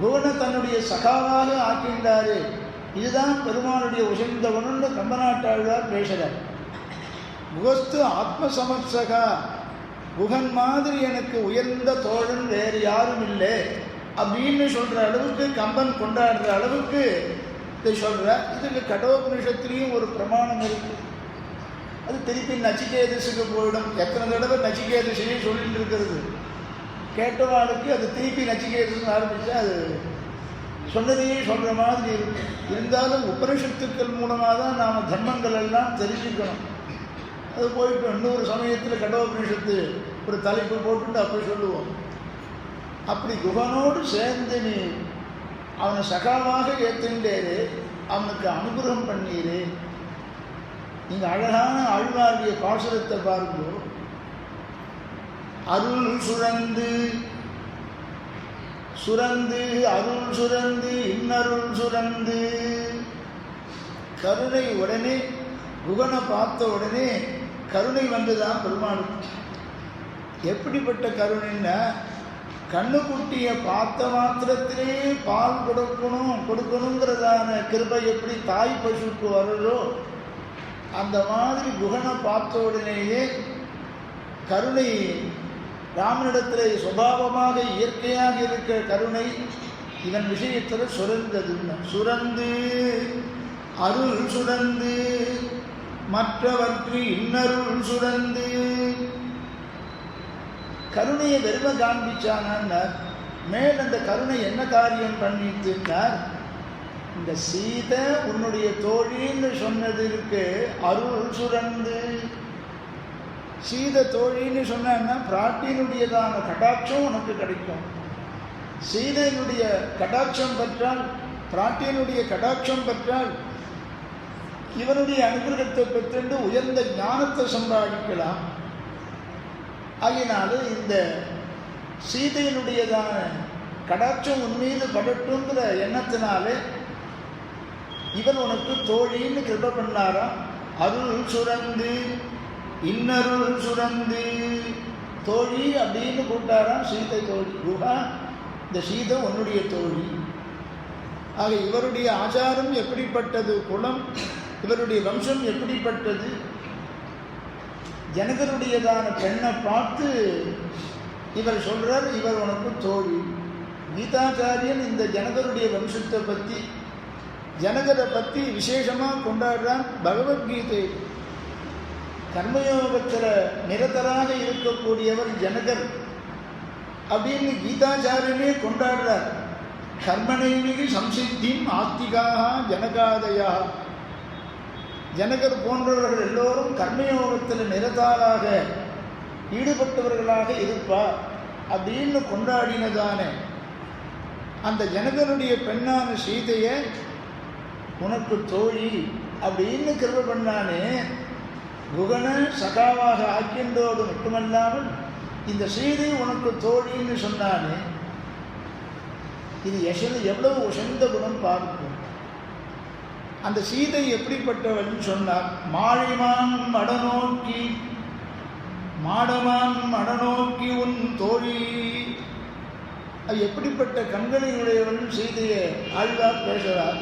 குகனை தன்னுடைய சகாவாக ஆக்கின்றாரு, இதுதான் பெருமாளுடைய உசந்த குணம்னு கம்பநாட்டாழ்வார் பேசுகிறார். குகஸ்து ஆத்மசமர்சகா, குகன் மாதிரி எனக்கு உயர்ந்த தோழன் வேறு யாரும் இல்லை அப்படின்னு சொல்ற அளவுக்கு, கம்பன் கொண்டாடுற அளவுக்கு இதை சொல்ற. இதுக்கு கடோபனிஷத்துலேயும் ஒரு பிரமாணம் இருக்கு. அது திருப்பி நச்சிகேதஸுக்கு போயிடும். எத்தனை தடவை நச்சிகேதஸையே சொல்லிட்டு இருக்கிறது, கேட்டவாளுக்கு அது திருப்பி நச்சிகேதஸ்ன்னு ஆரம்பித்தா அது சொன்னதையே சொல்கிற மாதிரி இருக்கும். இருந்தாலும் உபனிஷத்துக்கள் மூலமாக தான் நாம் தர்மங்கள் எல்லாம் தெரிஞ்சுக்கணும். அது போயிட்டு இன்னொரு சமயத்தில் கடோபனிஷத்து ஒரு தலைப்பு போட்டுட்டு அப்படி சொல்லுவோம். அப்படி குகனோடு சேர்ந்து நீ அவனை சகாவாக ஏற்றுண்டேரு, அவனுக்கு அனுகிரகம் பண்ணீரு. நீங்கள் அழகான ஆழ்வாருடைய பாசுரத்தை பாருங்க. அருள் சுரந்து சுரந்து அருள் சுரந்து இன்னருள் சுரந்து, கருணை உடனே குகனை பார்த்த உடனே கருணை வந்துதான் பெருமாளுக்கு. எப்படிப்பட்ட கருணைன்னா, கண்ணுக்குட்டியை பார்த்த மாத்திரத்திலே பால் கொடுக்கணுங்கிறதான கிருபை எப்படி தாய் பசுக்கு வருதோ, அந்த மாதிரி குகனை பார்த்த உடனேயே கருணை ராமனிடத்தில் சுபாவமாக இயற்கையாக இருக்கிற கருணை இதன் விஷயத்தில் சுரந்ததுன்னு. சுரந்து அருள் சுரந்து மற்றவற்று இன்னருள் சுரந்து, கருணையை வெறும காண்பிச்சானார். மேல் அந்த கருணை என்ன காரியம் பண்ணிட்டுனார், இந்த சீதை உன்னுடைய தோழின்னு சொன்னதற்கு அருள் சுரந்து. சீதை தோழின்னு சொன்னா பிராட்டியினுடையதான கடாட்சம் உனக்கு கிடைக்கும். சீதையினுடைய கடாட்சம் பெற்றால், பிராட்டியினுடைய கடாட்சம் பெற்றால் இவனுடைய அனுகிரகத்தை பெற்று உயர்ந்த ஞானத்தை சம்பாதிக்கலாம். ஆகினாலும் இந்த சீதையினுடையதான கடாட்சம் உன் மீது படட்டுங்கிற எண்ணத்தினாலே இவன் உனக்கு தோழின்னு கிருபை பண்ணாராம். அருள் சுரந்து இன்னருள் சுரந்து, தோழி அப்படின்னு கூட்டாராம். சீதை தோழி, குஹா இந்த சீதை உன்னுடைய தோழி. ஆக இவருடைய ஆச்சாரம் எப்படிப்பட்டது, குலம் இவருடைய வம்சம் எப்படிப்பட்டது, ஜனகருடையதான பெண்ணை பார்த்து இவர் சொல்றார், இவர் உனக்கு தோழி. கீதாச்சாரியன் இந்த ஜனகருடைய வம்சத்தை பற்றி, ஜனகரை பற்றி விசேஷமாக கொண்டாடுறான். பகவத்கீதை கர்மயோகத்தில் நிரதராக இருக்கக்கூடியவர் ஜனகர் அப்படின்னு கீதாச்சாரியனே கொண்டாடுறார். கர்மனைமிகு சம்சித்திம் ஆத்திகாக ஜனகாதயா, ஜனகர் போன்றவர்கள் எல்லோரும் கர்மயோகத்தில் நிரதாராக ஈடுபட்டவர்களாக இருப்பார் அப்படின்னு கொண்டாடினதான அந்த ஜனகருடைய பெண்ணான சீதையை உனக்கு தோழி அப்படின்னு கிருபை பண்ணானே. குகனை சகாவாக ஆக்கின்றோடு மட்டுமல்லாமல் இந்த சீதை உனக்கு தோழின்னு சொன்னானே, இது எவ்வளவு உசந்த குணம் பார்க்கும். அந்த சீதை எப்படிப்பட்டவன் சொன்னார், மாழிமான் மடநோக்கி மாடமான் மடநோக்கி உன் தோழி. அது எப்படிப்பட்ட கண்களை உடையவன் சீதையை ஆழ்வார் பேசுகிறார்.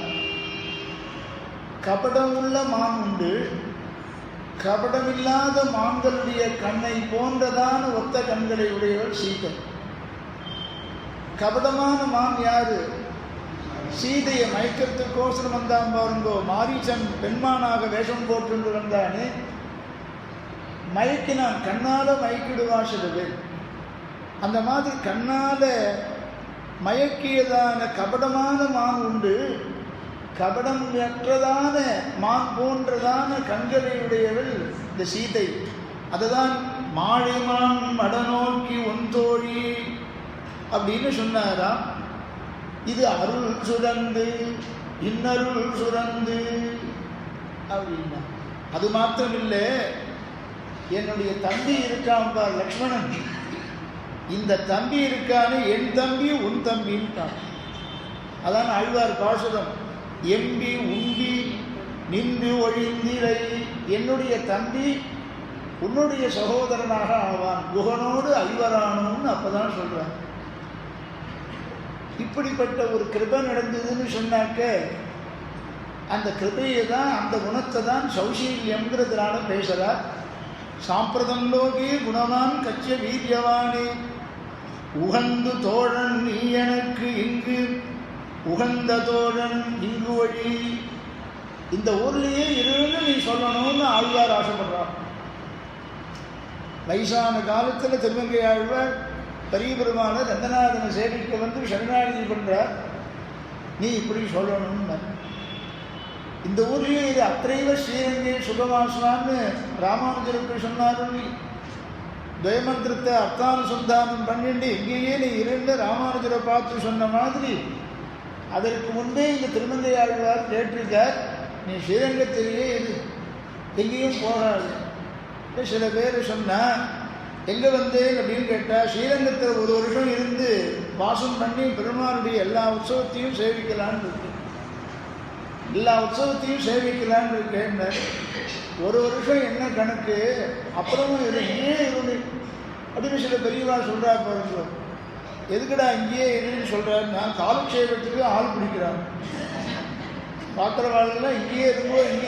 கபடம் உள்ள மான் உண்டு, கபடமில்லாத மான்களுடைய கண்ணை போன்றதான ஒத்த கண்களை உடையவர் சீதை. கபடமான மான் யாரு, சீதையை மயக்கிறதுக்கோசரம் வந்தான் பாருங்கோ. மாரீசன் பெண்மானாக வேஷம் போட்டு வந்தானே, மயக்கினான், கண்ணால மயக்கிடுவா சில பேர். அந்த மாதிரி கண்ணால மயக்கியதான கபடமான மான் உண்டு, கபடம் அற்றதான மான் போன்றதான கண்களை உடையவள் இந்த சீதை. அதுதான் மாழிமான் மடநோக்கி ஒன் தோழி அப்படின்னு சொன்னாராம். இது அருள் சுரந்து இன்னருள் சுரந்து அப்படின்னா. அது மாத்திரமில்லை, என்னுடைய தம்பி இருக்கான் பார் லக்ஷ்மணன், இந்த தம்பி இருக்கான்னு என் தம்பி உன் தம்பின்ட்டான். அதான் ஆழ்வார் பாசுரம், எம்பி உம்பி நின்று ஒழிந்திரை, என்னுடைய தம்பி உன்னுடைய சகோதரனாக ஆவான், குகனோடு ஐவரானோன்னு அப்பதான் சொல்றான். இப்படிப்பட்ட ஒரு கிருபை நடந்ததுன்னு சொன்னாக்க அந்த கிருபையை தான், அந்த குணத்தை தான் சௌசீல்யம்ங்கிறதுனால பேசுறார். சாம்பிரதம் லோகே குணவான் கச்ச வீரியவானே, உகந்து தோழன் நீ எனக்கு இங்கு, உகந்த தோழன் இங்கு வழி. இந்த ஊர்லேயே இருன்னு நீ சொல்லணும்னு ஆழ்வார் ஆசைப்படுறார். வயசான காலத்தில் திருமங்கை ஆழ்வார் பெரிய பெருமான ரங்கநாதனை சேவிக்க வந்து சரணாகதி பண்றார். நீ இப்படி சொல்லணும்னு. இந்த ஊர்லேயே இது அத்தைவ ஸ்ரீரங்கே சுகவாசனான்னு ராமானுஜருக்கு சொன்னாரு. துவயமந்திரத்தை அர்த்தானுசந்தானம் பண்ணிட்டு இங்கேயே நீ இரண்டு ராமானுஜரை பார்த்து சொன்ன மாதிரி அதற்கு முன்பே இந்த திருமங்கை ஆழ்வார் கேட்டிருக்கார், நீ ஸ்ரீரங்கத்திலேயே இரு, எங்கேயும் போகாது. சில பேர் சொன்னா எங்கே வந்தேன் அப்படின்னு கேட்டால், ஸ்ரீரங்கத்தில் ஒரு வருஷம் இருந்து வாசம் பண்ணி பெருமானுடைய எல்லா உற்சவத்தையும் சேவிக்கலான்னு இருக்கு, எல்லா உற்சவத்தையும் சேவிக்கலான்னு இருக்கேன். ஒரு வருஷம் என்ன கணக்கு, அப்புறமும் இங்கேயே இருந்து அப்படின்னு சில பெரியவா சொல்கிறா பாருங்க. எதுக்குடா இங்கேயே இருன்னு சொல்கிறாருன்னா, காலக்ஷேபத்துக்கு ஆள் பிடிக்கிறாங்க. பார்க்குறவாளெல்லாம் இங்கேயே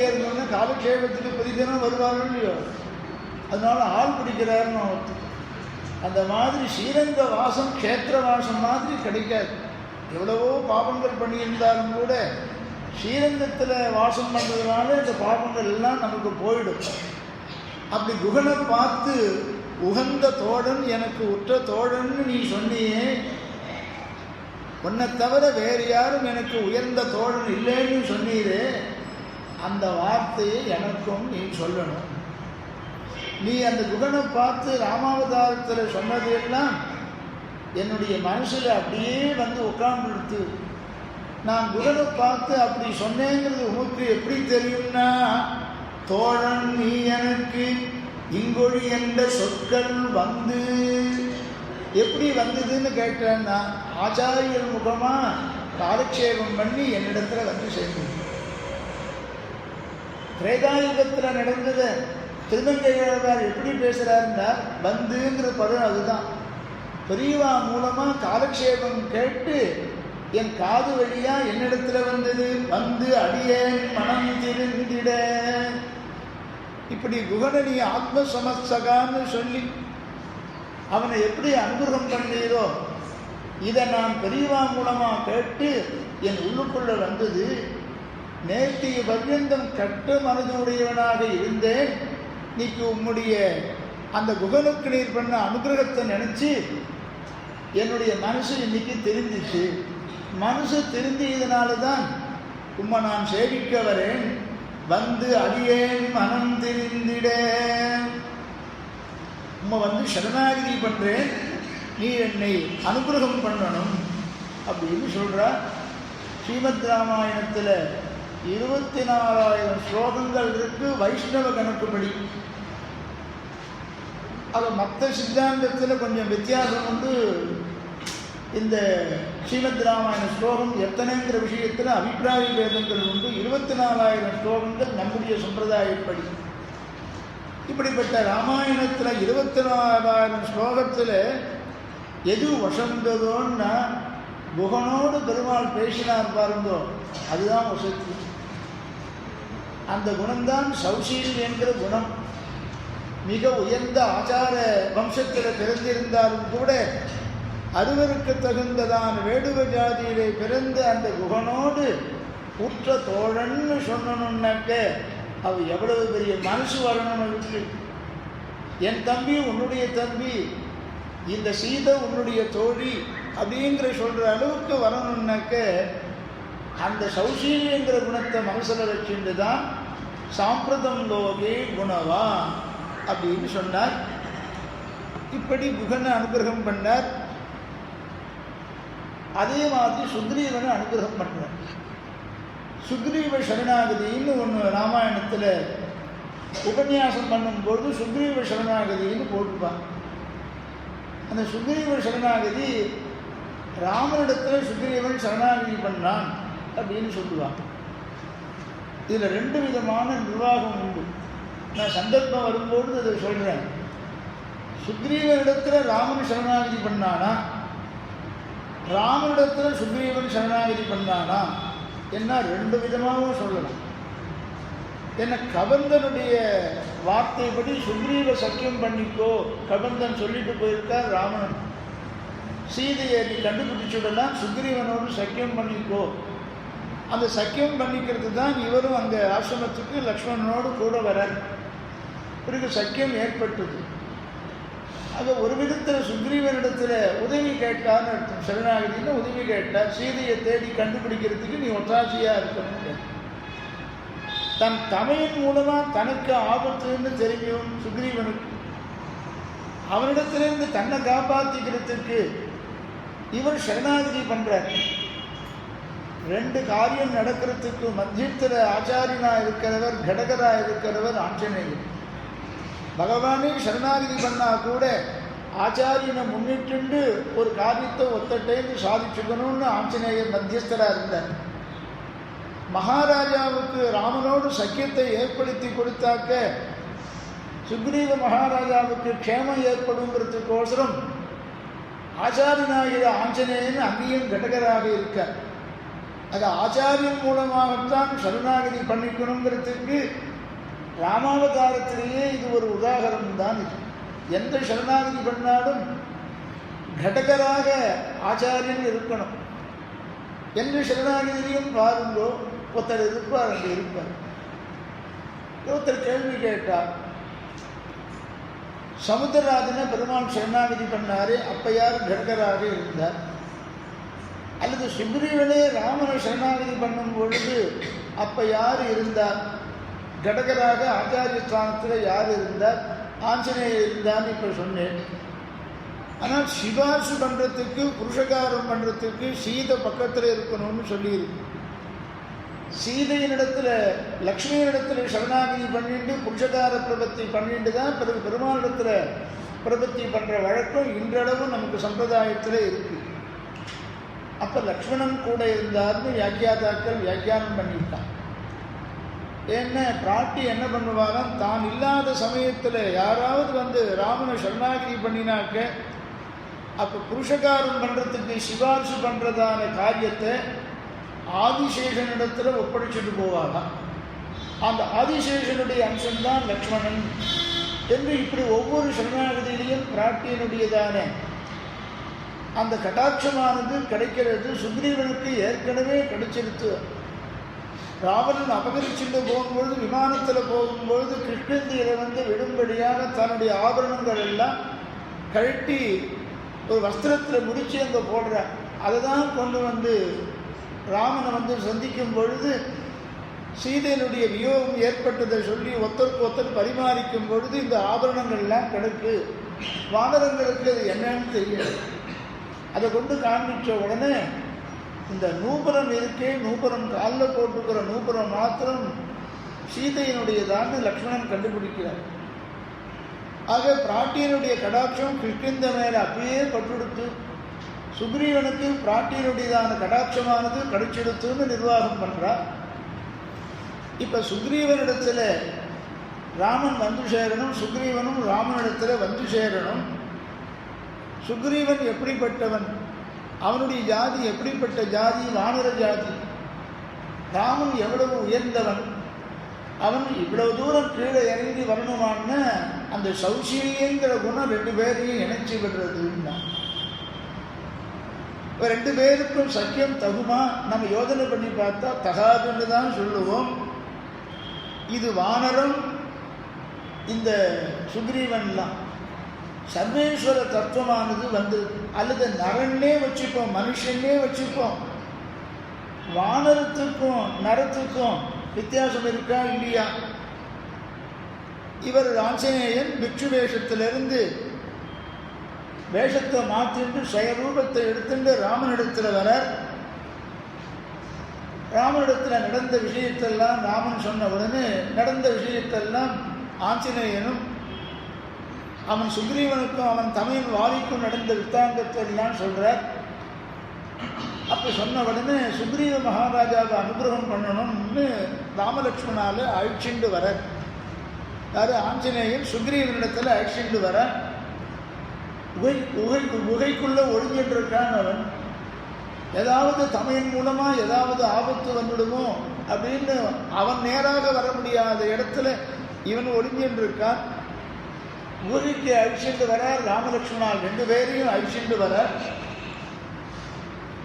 இருந்தோன்னா காலக்ஷேபத்துக்கு பதிதினம் வருவாங்க இல்லையோ, அதனால ஆள் பிடிக்கிறாருன்னு அவருக்கு. அந்த மாதிரி ஸ்ரீரங்க வாசம் க்ஷேத்திர வாசம் மாதிரி கிடைக்காது. எவ்வளவோ பாபங்கள் பண்ணியிருந்தாலும் கூட ஸ்ரீரங்கத்தில் வாசம் பண்ணுறதுனால இந்த பாபங்கள் எல்லாம் நமக்கு போயிடும். அப்படி குகனை பார்த்து உகந்த தோழன், எனக்கு உற்ற தோழன்னு நீ சொன்னியே, உன்னை தவிர வேறு யாரும் எனக்கு உயர்ந்த தோழன் இல்லைன்னு சொன்னீரே, அந்த வார்த்தையை எனக்கும் நீ சொல்லணும். நீ அந்த குகனை பார்த்து ராமாவதாரத்தில் சொன்னது எல்லாம் என்னுடைய மனசில் அப்படியே வந்து உட்கார்ந்துடுத்து. நான் குகனை பார்த்து அப்படி சொன்னேங்கிறது உனக்கு எப்படி தெரியும்னா, தோழன் நீ எனக்கு இங்கொழி என்ற சொற்கள் வந்து எப்படி வந்ததுன்னு கேட்டேன்னா, ஆச்சாரியர் முகமா காலக்ஷேபம் பண்ணி என்னிடத்துல வந்து சேர்ந்தது. திரேதாயுகத்தில் நடந்தத திருமங்கையாழ்வார் எப்படி பேசுகிறாருன்னா, வந்துங்கிற பதம் அதுதான். பெரியவா மூலமாக காலக்ஷேபம் கேட்டு என் காது வழியா என்னிடத்துல வந்தது, வந்து அடியேன் மனம் திருந்திட. இப்படி குகனி ஆத்ம சமஸ்தகான்னு சொல்லி அவனை எப்படி அனுகிரகம் பண்ணீரோ, இதை நான் பெரியவா மூலமாக கேட்டு என் உள்ளுக்குள்ள வந்தது. நேர்த்திய பர்யந்தம் கட்டு மனதுடையவனாக இருந்தேன். இன்னைக்கு உம்முடைய அந்த குகனுக்கு நீர் பண்ண அனுகிரகத்தை நினைச்சு என்னுடைய மனசு இன்னைக்கு தெரிஞ்சிச்சு. மனசு தெரிந்ததுனால தான் உம்மை நான் சேவிக்க வரேன். வந்து அடியேன் மனம் தெரிந்திட, உம்மை வந்து சரணாகதி பண்றேன், நீ என்னை அனுகிரகம் பண்ணணும் அப்படின்னு சொல்றா. ஸ்ரீமத் ராமாயணத்தில் 24,000 ஸ்லோகங்கள் இருக்கு வைஷ்ணவ கணக்குப்படி. அது மற்ற சித்தாந்தத்தில் கொஞ்சம் வித்தியாசம் உண்டு. இந்த ஸ்ரீமத் ராமாயண ஸ்லோகம் எத்தனைங்கிற விஷயத்தில் அபிப்பிராய பேதங்கள் உண்டு. 24,000 ஸ்லோகங்கள் நம்முடைய சம்பிரதாயப்படி. இப்படிப்பட்ட ராமாயணத்தில் 24,000 ஸ்லோகத்தில் எது வசந்ததோன்னா, குகனோடு பெருமாள் பேசினார் பாருங்கோ, அதுதான் வசதி. அந்த குணம்தான் சௌசீல் என்கிற குணம். மிக உயர்ந்த ஆச்சார வம்சத்தில் பிறந்திருந்தாலும் கூட அறுவருக்கு தகுந்ததான் வேடுவ ஜாதியிலே பிறந்த அந்த குகனோடு உற்ற தோழன்னு சொன்னணுன்னாக்க அவ எவ்வளவு பெரிய மனசு வரணும் அவருக்கு. என் தம்பி உன்னுடைய தம்பி, இந்த சீதை உன்னுடைய தோழி அப்படிங்கிற சொல்கிற அளவுக்கு வரணுன்னாக்க அந்த சௌசீல்யங்கிற குணத்தை மனசில் வச்சுட்டு தான் சாம்பிரதம் லோகே குணவா அப்படின்னு சொன்னார். இப்படி குகனை அனுகிரகம் பண்ணார். அதே மாதிரி சுக்ரீவனை அனுகிரகம் பண்ணுறார். சுக்ரீவ சரணாகதின்னு ஒன்று ராமாயணத்தில் உபன்யாசம் பண்ணும்போது சுக்ரீவ சரணாகதின்னு போட்டுப்பான். அந்த சுக்ரீவ சரணாகதி ராமனிடத்தில் சுக்ரீவன் சரணாகதி பண்ணான் அப்படின்னு சொல்லுவான். இதில் 2 விதமான நிர்வாகம் உண்டு. நான் சந்தர்ப்பம் வரும்போது அதை சொல்கிறேன். சுக்ரீவனிடத்தில் ராமன் சரணாகதி பண்ணானா, ராமனிடத்தில் சுக்ரீவன் சரணாகதி பண்ணானா என்ன 2 விதமாகவும் சொல்லலாம். என்ன கபந்தனுடைய வார்த்தைப்படி சுக்ரீவ சக்கியம் பண்ணிக்கோ கபந்தன் சொல்லிட்டு போயிருக்கார் ராமன். சீதையை நீ கண்டுபிடிச்சுடலாம், சுக்ரீவனோடு சக்கியம் பண்ணிக்கோ. அந்த சக்கியம் பண்ணிக்கிறது தான் இவரும் அங்கே ஆசிரமத்துக்கு லக்ஷ்மணனோடு கூட வர பிறகு சக்கியம் ஏற்பட்டது. ஆக ஒரு விதத்தில் சுக்ரீவனிடத்தில் உதவி கேட்டான்னு அர்த்தம். சரணாகதின்னு உதவி கேட்டார். சீதையை தேடி கண்டுபிடிக்கிறதுக்கு நீ ஒத்தாசியாக இருக்கணும்னு தன் தமையின் மூலமாக தனக்கு ஆபத்துன்னு தெரியும் சுக்ரீவனுக்கு. அவனிடத்திலிருந்து தன்னை காப்பாற்றிக்கிறதுக்கு இவர் சரணாகதி பண்ணுறார். 2 காரியம் நடக்கிறதுக்கு மத்தியத்தில் ஆச்சாரியனாக இருக்கிறவர், கடகராக இருக்கிறவர் ஆஞ்சநேயர். பகவானே சரணாகதி பண்ணால் கூட ஆச்சாரியனை முன்னிட்டு ஒரு காரியத்தை ஒத்தட்டேன்னு சாதிச்சுக்கணும்னு ஆஞ்சநேயர் மத்தியஸ்தராக இருந்தார். மகாராஜாவுக்கு ராமனோடு சக்கியத்தை ஏற்படுத்தி கொடுத்தாக்க சுக்ரீவ மகாராஜாவுக்கு க்ஷேமம் ஏற்படுங்கிறதுக்கோசரம் ஆச்சாரியனாகிற ஆஞ்சநேயன் அங்கேயும் கடகராக இருக்கார். அது ஆச்சாரியன் மூலமாகத்தான் சரணாகதி பண்ணிக்கணுங்கிறதுக்கு ராமாவதாரத்திலேயே இது ஒரு உதாரணம் தான். இது எந்த சரணாகதி பண்ணாலும் கடகராக ஆச்சாரியன் இருக்கணும். எந்த சரணாகதியிலையும் பாருங்கோ ஒருத்தர் இருப்பார், அங்கே இருப்பார். ஒருத்தர் கேள்வி கேட்டார், சமுத்திரராஜனை பெருமாள் சரணாகதி பண்ணாரு, அப்ப யார் கடகராக இருந்தார்? அல்லது சுக்ரீவனே ராமனை சரணாகதி பண்ணும் பொழுது அப்ப யார் இருந்தார்? கடகராக ஆச்சாரிய ஸ்தானத்தில் யார் இருந்தார்? ஆஞ்சநேயர் இருந்தான்னு இப்போ சொன்னேன். ஆனால் சிபார்சு பண்ணுறதுக்கு புருஷகாரம் பண்ணுறதுக்கு சீதை பக்கத்தில் இருக்கணும்னு சொல்லியிருக்கு. சீதையினிடத்தில் லக்ஷ்மியினிடத்தில் சரணாகதி பண்ணிட்டு புருஷகார பிரபத்தி பண்ணிட்டு தான் பிறகு பெருமாளிடத்தில் பிரபத்தி பண்ணுற வழக்கம் இன்றளவும் நமக்கு சம்பிரதாயத்தில் இருக்குது. அப்போ லக்ஷ்மணன் கூட இருந்தார்னு வியாக்கியாதாக்கள் வியாக்கியானம் பண்ணிவிட்டான். ஏன்னா பிராட்டி என்ன பண்ணுவாராம், தான் இல்லாத சமயத்தில் யாராவது வந்து ராமனை சரணாகதி பண்ணினாக்க அப்போ புருஷகாரம் பண்ணுறதுக்கு சிபார்சு பண்ணுறதான காரியத்தை ஆதிசேஷனிடத்தில் ஒப்படைச்சிட்டு போவாராம். அந்த ஆதிசேஷனுடைய அம்சம்தான் லக்ஷ்மணன் என்று இப்படி ஒவ்வொரு சரணாகதியிலையும் பிராட்டியினுடையதான அந்த கடாட்சமானது கிடைக்கிறது. சுக்ரீவனுக்கு ஏற்கனவே கிடைச்சிருத்து. ராவணன் அபகரிச்சுட்டு போகும்பொழுது விமானத்தில் போகும்பொழுது கிருஷ்ணந்தியில வந்து விடும்படியாக தன்னுடைய ஆபரணங்கள் எல்லாம் கழட்டி ஒரு வஸ்திரத்தில் முடிச்சு அங்கே போடுறார். அதை தான் கொண்டு வந்து ராமனை வந்து சந்திக்கும் பொழுது சீதையினுடைய வியோகம் ஏற்பட்டதை சொல்லி ஒருத்தருக்கு ஒருத்தர் பரிமாறிக்கும் பொழுது இந்த ஆபரணங்கள்லாம் கிடக்கு. வானரங்களுக்கு அது என்னன்னு தெரியாது. அதை கொண்டு காண்பிச்ச உடனே இந்த நூபுரம் இருக்கே, நூபுரம் காலில் போட்டுக்கிற நூபுரம் மாத்திரம் சீதையினுடையதான்னு லக்ஷ்மணன் கண்டுபிடிக்கிறார். ஆக பிராட்டியனுடைய கடாட்சம் கிருஷ்ணந்த மேலே அப்படியே பட்டுடுத்து சுக்ரீவனுக்கு பிராட்டியனுடையதான கடாட்சமானது கிடைச்செடுத்துன்னு நிர்வாகம் பண்ணுறார். இப்போ சுக்ரீவனிடத்தில் ராமன் வந்து சேரணும், சுக்ரீவனும் ராமனிடத்தில் வந்து சேரணும். சுக்ரீவன் எப்படிப்பட்டவன், அவனுடைய ஜாதி எப்படிப்பட்ட ஜாதி? வானர ஜாதி. ராமன் எவ்வளவு உயர்ந்தவன், அவன் இவ்வளவு தூரம் கீழே இறங்கி வரணுமான்னு அந்த சௌசீல்யங்கிற குணம் 2 பேரையும் இணைச்சி விடுறதுன்னா 2 பேருக்கும் சக்கியம் தகுமா? நம்ம யோசனை பண்ணி பார்த்தா தகாதுன்னு தான் சொல்லுவோம். இது வானரம், இந்த சுக்ரீவன்லாம் சர்வேஸ்வர தத்துவமானது வந்து அல்லது நரன்னே வச்சுப்போம், மனுஷன்னே வச்சுப்போம். வானரத்துக்கும் நரத்துக்கும் வித்தியாசம் இருக்கா இல்லையா? இவர் ஆஞ்சநேயன் பிக்ஷு வேஷத்திலிருந்து வேஷத்தை மாற்றிட்டு சுயரூபத்தை எடுத்துட்டு ராமனிடத்தில் வர ராமனிடத்தில் நடந்த விஷயத்தெல்லாம் ராமன் சொன்ன உடனே நடந்த விஷயத்தெல்லாம் ஆஞ்சநேயனும் அவன் சுக்ரீவனுக்கும் அவன் தமையன் வாலிக்கும் நடந்த வித்தாந்தத்தை எல்லாம் சொல்கிறார். அப்போ சொன்ன உடனே சுக்ரீவ மகாராஜாவை அனுகிரகம் பண்ணணும்னு ராமலக்ஷ்மணால அழிச்சுண்டு வர யார் ஆஞ்சநேயன் சுக்ரீவனிடத்தில் அழிச்சுண்டு வர குகைக்குள்ளே ஒழிஞ்சிட்டு இருக்கான். அவன் ஏதாவது தமையன் மூலமாக ஏதாவது ஆபத்து வந்துடுமோ அப்படின்னு அவன் நேராக வர முடியாத இடத்துல இவன் ஒழிஞ்சின்னு இருக்கான். குகைக்கு அழிச்சுண்டு வர ராமலக்ஷ்மணால் 2 பேரையும் அழிச்சுண்டு வர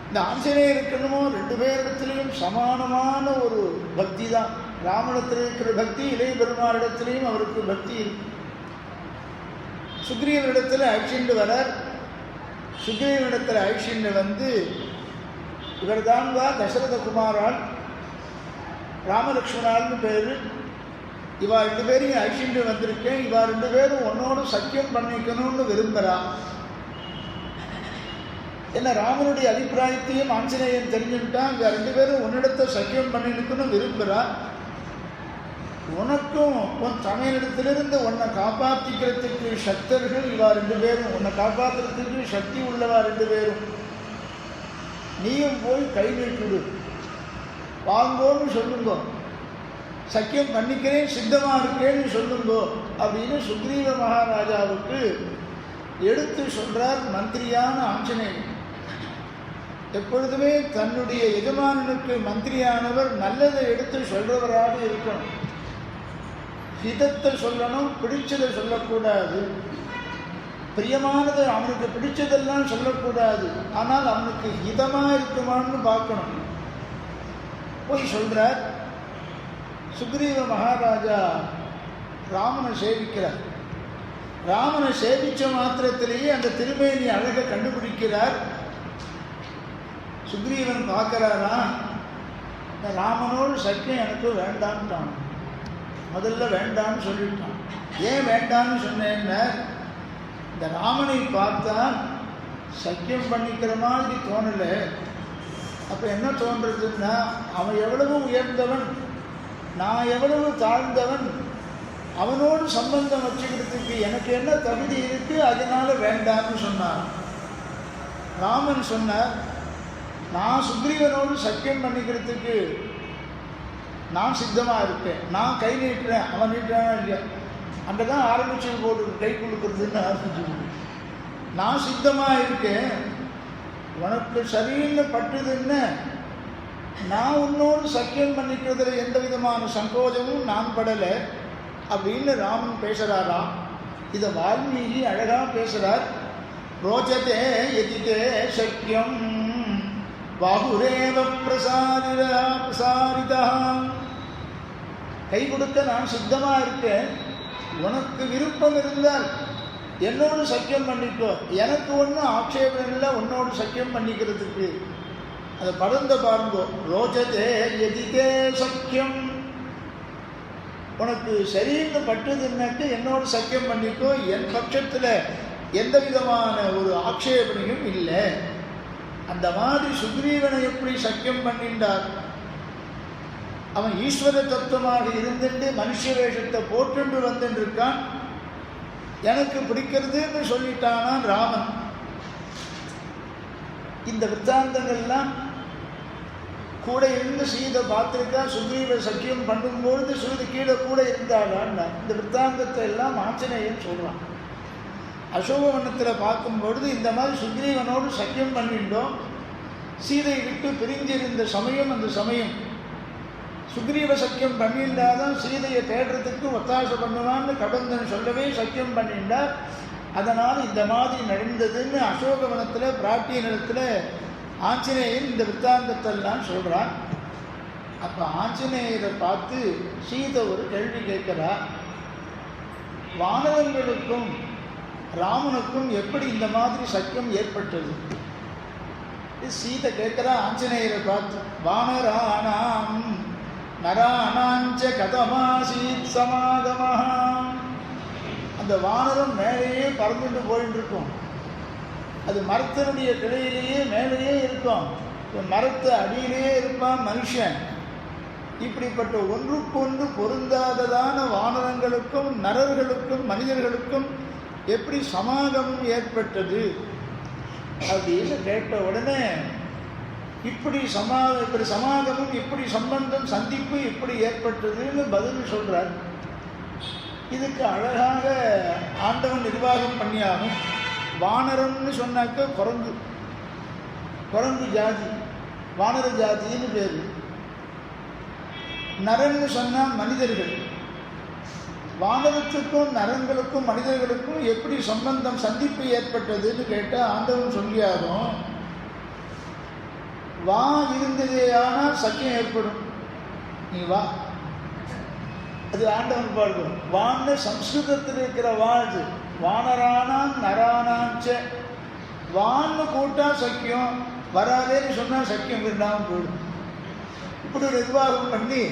இந்த ஆஞ்சநேயருக்கணுமோ 2 பேரிடத்திலையும் சமானமான ஒரு பக்தி தான். ராமனிடத்தில் இருக்கிற பக்தி இளைய பெருமாளிடத்திலையும் அவருக்கு பக்தி இருக்கு. சுக்ரீவனிடத்தில் அழிச்சுண்டு வர சுக்ரீவனிடத்தில் அழிச்சுண்டு வந்து இவர் தான் வா தசரத குமாரால் ராமலக்ஷ்மணால்னு பேர், இவா 2 பேரையும் அழிச்சுண்டு வந்திருக்கேன், இவா 2 பேரும் உன்னோடு சக்கியம் பண்ணிக்கணும்னு விரும்புகிறா. என்ன ராமனுடைய அபிப்பிராயத்தையும் ஆஞ்சநேயன் தெரிஞ்சுக்கிட்டான். இவ 2 பேரும் உன்னிடத்தை சக்கியம் பண்ணிக்கணும்னு விரும்புகிறா. உனக்கும் உன் தமையனிடத்திலிருந்து உன்னை காப்பாற்றிக்கிறதுக்கு சக்தர்கள் இவா 2 பேரும், உன்னை காப்பாற்றுறதுக்கு சக்தி உள்ளவா 2 பேரும். நீயும் போய் கை நீட்டுடு, வாங்கோன்னு சொல்லுங்கோ, சக்கியம் பண்ணிக்கிறேன் சித்தமாக இருக்கேன்னு சொல்லுங்கோ அப்படின்னு சுக்ரீவ மகாராஜாவுக்கு எடுத்து சொல்றார் மந்திரியான ஆஞ்சநேயன். எப்பொழுதுமே தன்னுடைய எஜமானனுக்கு மந்திரியானவர் நல்லதை எடுத்து சொல்றவராக இருக்கணும். ஹிதத்தை சொல்லணும், பிடிச்சதை சொல்லக்கூடாது. பிரியமானது அவனுக்கு பிடிச்சதெல்லாம் சொல்லக்கூடாது, ஆனால் அவனுக்கு ஹிதமாக இருக்குமான்னு பார்க்கணும். போய் சொல்றார். சுக்ரீவ மகாராஜா ராமனை சேவிக்கிறார். ராமனை சேவிச்ச மாத்திரத்திலேயே அந்த திருமேனி அழகை கண்டுபிடிக்கிறார். சுக்ரீவன் பார்க்கிறாரா, இந்த ராமனோடு சக்கியம் எனக்கு வேண்டான்ட்டான். முதல்ல வேண்டான்னு சொல்லிட்டான். ஏன் வேண்டான்னு சொன்னேன்னா, இந்த ராமனை பார்த்தா சக்கியம் பண்ணிக்கிற மாதிரி தோணலை. அப்போ என்ன தோன்றதுன்னா, அவன் எவ்வளவு உயர்ந்தவன், நான் எவ்வளவு தாழ்ந்தவன், அவனோடு சம்பந்தம் வச்சுக்கிறதுக்கு எனக்கு என்ன தகுதி இருக்கு, அதனால வேண்டான்னு சொன்னான். ராமன் சொன்னார், நான் சுக்ரீவனோடு சக்கியம் பண்ணிக்கிறதுக்கு நான் சித்தமாக இருக்கேன், நான் கை நீட்டுறேன், அவன் நீட்டுறானா இல்லையா, அங்கே தான் ஆரம்பிச்சு போட்டு கை கொடுக்குறதுன்னு ஆரம்பிச்சு. நான் சித்தமாக இருக்கேன், உனக்கு சரின்னு பட்டுதுன்னு நான் உன்னோடு சக்கியம் பண்ணிக்கிறதுல எந்த விதமான சங்கோஜமும் நான் படலை அப்படின்னு ராமன் பேசுகிறாராம். இதை வால்மீகி அழகாக பேசுகிறார். ரோச்சதே எதிதே சக்கியம் பாபுரேவ பிரசாரிதா. கை கொடுக்க நான் சித்தமாக இருக்கேன், உனக்கு விருப்பம் இருந்தால் என்னோடு சக்கியம் பண்ணிக்கோ, எனக்கு ஒன்றும் ஆட்சேபம் இல்லை உன்னோடு சக்கியம் பண்ணிக்கிறதுக்கு. அதை படர்ந்த பாருங்கோ. ரோஜதே எதிதே சக்கியம், உனக்கு சரின்னு பட்டுதுன்னாக்கு என்னோடு சக்கியம் பண்ணிக்கோ, என் பட்சத்தில் எந்த விதமான ஒரு ஆட்சேபனையும் இல்லை. அந்த மாதிரி சுக்ரீவனை எப்படி சக்கியம் பண்ணின்றார். அவன் ஈஸ்வர தத்துவமாக இருந்துட்டு மனுஷ வேஷத்தை போட்டுண்டு வந்துருக்கான். எனக்கு பிடிக்கிறதுன்னு சொல்லிட்டானான் ராமன். இந்த வித்தாந்தங்கள்லாம் கூட இருந்து சீதை பார்த்துருக்கா. சுக்ரீவ சக்கியம் பண்ணும்பொழுது சீதை கீழே கூட இருந்தாளான்னா இந்த வித்தாந்தத்தை எல்லாம் ஆஞ்சநேயன் சொல்கிறான். அசோகவனத்தில் பார்க்கும்பொழுது இந்த மாதிரி சுக்ரீவனோடு சக்கியம் பண்ணிட்டோம், சீதை விட்டு பிரிஞ்சிருந்த சமயம், அந்த சமயம் சுக்ரீவ சக்கியம் பண்ணிண்டாதான் சீதையை தேடுறதுக்கு ஒத்தாசை பண்ணுவான்னு கடந்தன் சொல்லவே சக்கியம் பண்ணிண்டார். அதனால் இந்த மாதிரி நடந்ததுன்னு அசோகவனத்தில் பிராட்டிய நிலத்தில் ஆஞ்சநேயன் இந்த வித்தாந்தத்தெல்லாம் சொல்கிறான். அப்போ ஆஞ்சநேயரை பார்த்து சீதை ஒரு கேள்வி கேட்கிறா. வானவர்களுக்கும் ராமனுக்கும் எப்படி இந்த மாதிரி சக்கியம் ஏற்பட்டது? சீதை கேட்கிறா ஆஞ்சநேயரை பார்த்து. வானராணாம் நராணாஞ்ச கதமாசீத் சமாகமஹா. அந்த வானரம் மேலேயே பறந்துட்டு போயிட்டு இருக்கும், அது மரத்தினுடைய கிளையிலேயே மேலேயே இருக்கும், மரத்து அடியிலேயே இருப்பான் மனுஷன். இப்படிப்பட்ட ஒன்றுக்கொன்று பொருந்தாததான வானரங்களுக்கும் நரர்களுக்கும் மனிதர்களுக்கும் எப்படி சமாகமம் ஏற்பட்டது அப்படின்னு கேட்ட உடனே இப்படி சமாகமம், இப்படி சம்பந்தம், சந்திப்பு இப்படி ஏற்பட்டதுன்னு பதில் சொல்றார். இதுக்கு அழகாக ஆண்டவன் நிர்வாகம் பண்ணியாகும். வானரம்னு சொன்னாக்க குரங்கு ஜாதி, வானர ஜாதின்னு பேரு. நரன்னு சொன்னால் மனிதர்கள். வானரத்துக்கும் நரங்களுக்கும் மனிதர்களுக்கும் எப்படி சம்பந்தம், சந்திப்பு ஏற்பட்டதுன்னு கேட்டால் ஆண்டவன் சொல்லியாகும். வா இருந்ததே ஆனால் சக்கியம் ஏற்படும். நீ வா, அது ஆண்டவன் பாடுவோம். வான்னு சம்ஸ்கிருதத்தில் இருக்கிற வாழ்து வானரானான் நரானாச்ச. வான்னு கூட்டா சக்கியம், வராதேன்னு சொன்னால் சக்கியம் இல்லாமல் போயிடும். இப்படி ஒரு நிர்வாகம் பண்ணி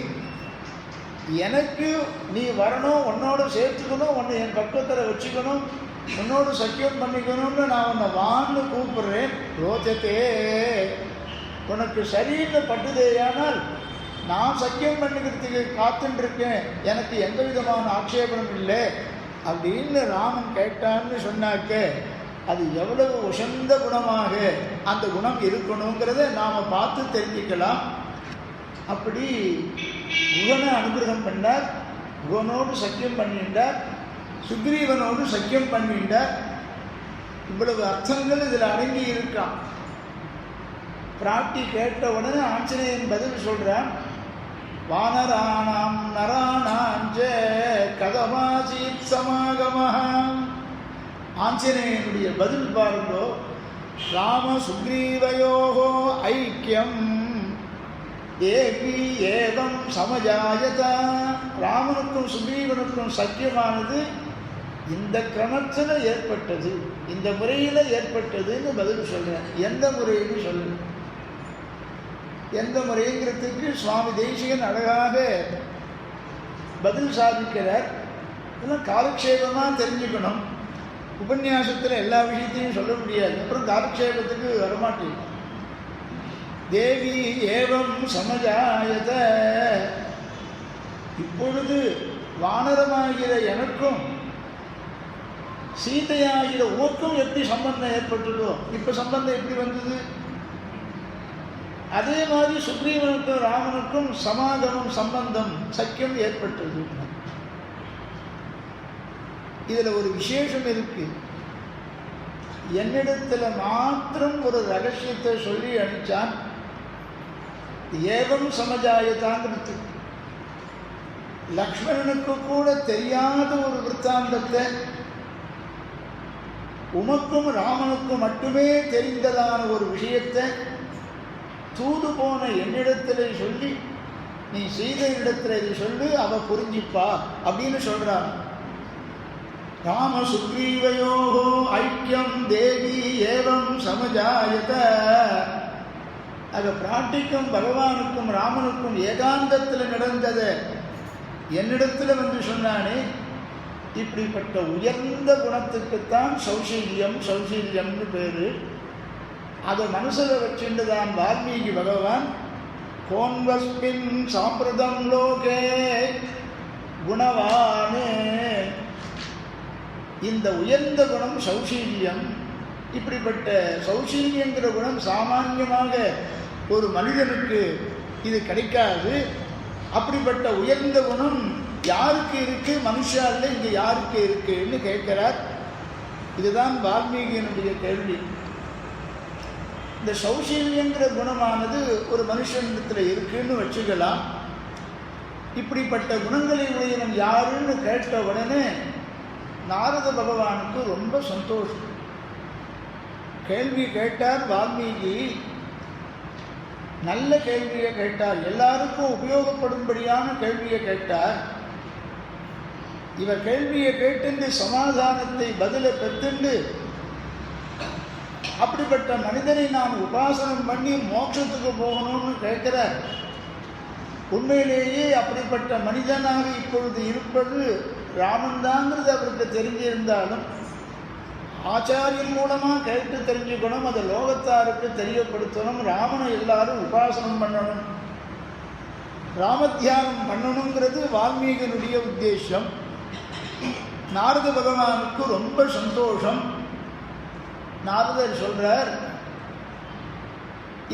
எனக்கு நீ வரணும், உன்னோட சேர்த்துக்கணும், உன்னை என் பக்கத்தில் வச்சுக்கணும், உன்னோடு சக்கியம் பண்ணிக்கணும்னு நான் உன்னை வான்னு கூப்பிடுறேன். ரோச்சத்தே, உனக்கு சரின்னு பட்டுதேயானால் நான் சக்கியம் பண்ணிக்கிறதுக்கு காத்துருக்கேன், எனக்கு எந்த விதமான ஆட்சேபனம் இல்லை அப்படின்னு ராமன் கேட்டான்னு சொன்னாக்க அது எவ்வளவு உசந்த குணமாக அந்த குணம் இருக்கணுங்கிறத நாம் பார்த்து தெரிஞ்சுக்கலாம். அப்படி குகனை அனுகிரகம் பண்ணார், குகனோடு சக்கியம் பண்ணிட்டார், சுக்ரீவனோடு சக்கியம் பண்ணிட்டார். இவ்வளவு அர்த்தங்கள் இதில் அடங்கி இருக்கான். பிராட்டி கேட்ட உடனே ஆஞ்சநேயன் பதில் சொல்றான். வானராணாம் நராணாஞ்ச கதமாசீத் சமாகமஹாம். ஆஞ்சநேயனுடைய பதில் பாருங்கோ. ராம சுக்ரீவயோகோ ஐக்கியம் ஏகி ஏவம் சமஜாயதா. ராமனுக்கும் சுக்ரீவனுக்கும் சக்கியமானது இந்த கிரமத்தில் ஏற்பட்டது, இந்த முறையில் ஏற்பட்டதுன்னு பதில் சொல்றேன். எந்த முறைன்னு சொல்லு, எந்த முறைங்கிறதுக்கு சுவாமி தேசிகன் அழகாக பதில் சாதிக்கிறார். இதெல்லாம் காலக்ஷேபமாக தெரிஞ்சுக்கணும். உபன்யாசத்தில் எல்லா விஷயத்தையும் சொல்ல முடியாது, அப்புறம் காலக்ஷேபத்துக்கு வரமாட்டேன். தேவி ஏவம் சமஜாயத. இப்பொழுது வானரமாகிற எனக்கும் சீதையாகிற உனக்கும் எப்படி சம்பந்தம் ஏற்பட்டதோ, இப்ப சம்பந்தம் எப்படி வந்தது, அதே மாதிரி சுக்ரீவனுக்கும் ராமனுக்கும் சமாகமம், சம்பந்தம், சக்கியம் ஏற்பட்டது. இதுல ஒரு விசேஷம் இருக்கு. என்னிடத்துல மாத்திரம் ஒரு ரகசியத்தை சொல்லி அனுப்பிச்சான். ஏவம் சமஜாயதாங்கிறது லக்ஷ்மணனுக்கு கூட தெரியாத ஒரு விற்த்தாந்தத்தை உமக்கும் ராமனுக்கும் மட்டுமே தெரிந்ததான ஒரு விஷயத்தை தூது போன என்னிடத்துல சொல்லி, நீ சீதையிடத்துல இது சொல்லு, அவ புரிஞ்சிப்பா அப்படின்னு சொல்றான். ராம சுக்ரீவயோகோ ஐக்கியம் தேவி ஏவம் சமஜாயத. ஆக பிராட்டிக்கும் பகவானுக்கும் ராமனுக்கும் ஏகாந்தத்தில் நடந்ததை என்னிடத்தில் வந்து சொன்னானே. இப்படிப்பட்ட உயர்ந்த குணத்துக்குத்தான் சௌசீல்யம், சௌசீல்யம்னு பேரு. அதை மனசில் வச்சுட்டு தான் வால்மீகி பகவான் கோன்வஸ்மின் சாம்பிரதம் லோகே குணவானே. இந்த உயர்ந்த குணம் சௌசீல்யம். இப்படிப்பட்ட சௌசீல்யங்கிற குணம் சாமான்யமாக ஒரு மனிதனுக்கு இது கிடைக்காது. அப்படிப்பட்ட உயர்ந்த குணம் யாருக்கு இருக்கு, மனுஷால இங்க யாருக்கு இருக்குன்னு கேட்கிறார். இதுதான் வால்மீகியினுடைய கேள்வி. இந்த சௌசீல்யங்கிற குணமானது ஒரு மனுஷனிடத்தில் இருக்குன்னு வச்சுக்கலாம். இப்படிப்பட்ட குணங்களை உடையவன் யாருன்னு கேட்ட உடனே நாரத பகவானுக்கு ரொம்ப சந்தோஷம். கேள்வி கேட்டார் வால்மீகி, நல்ல கேள்வியை கேட்டார், எல்லாருக்கும் உபயோகப்படும்படியான கேள்வியை கேட்டார். இவர் கேள்வியை கேட்டு சமாதானத்தை பதிலை பெற்றுண்டு அப்படிப்பட்ட மனிதனை நாம் உபாசனம் பண்ணி மோட்சத்துக்கு போகணும்னு கேட்கிறார். உண்மையிலேயே அப்படிப்பட்ட மனிதனாக இப்பொழுது இருப்பது ராமன் தாங்கிறது அவருக்கு தெரிஞ்சிருந்தாலும் ஆச்சாரியன் மூலமாக கேட்டு தெரிஞ்சுக்கணும், அதை லோகத்தாருக்கு தெரியப்படுத்தணும், ராமனை எல்லாரும் உபாசனம் பண்ணணும், ராமத்தியானம் பண்ணணுங்கிறது வால்மீகியினுடைய உத்தேசம். நாரத பகவானுக்கு ரொம்ப சந்தோஷம். நாரதர் சொல்றார்,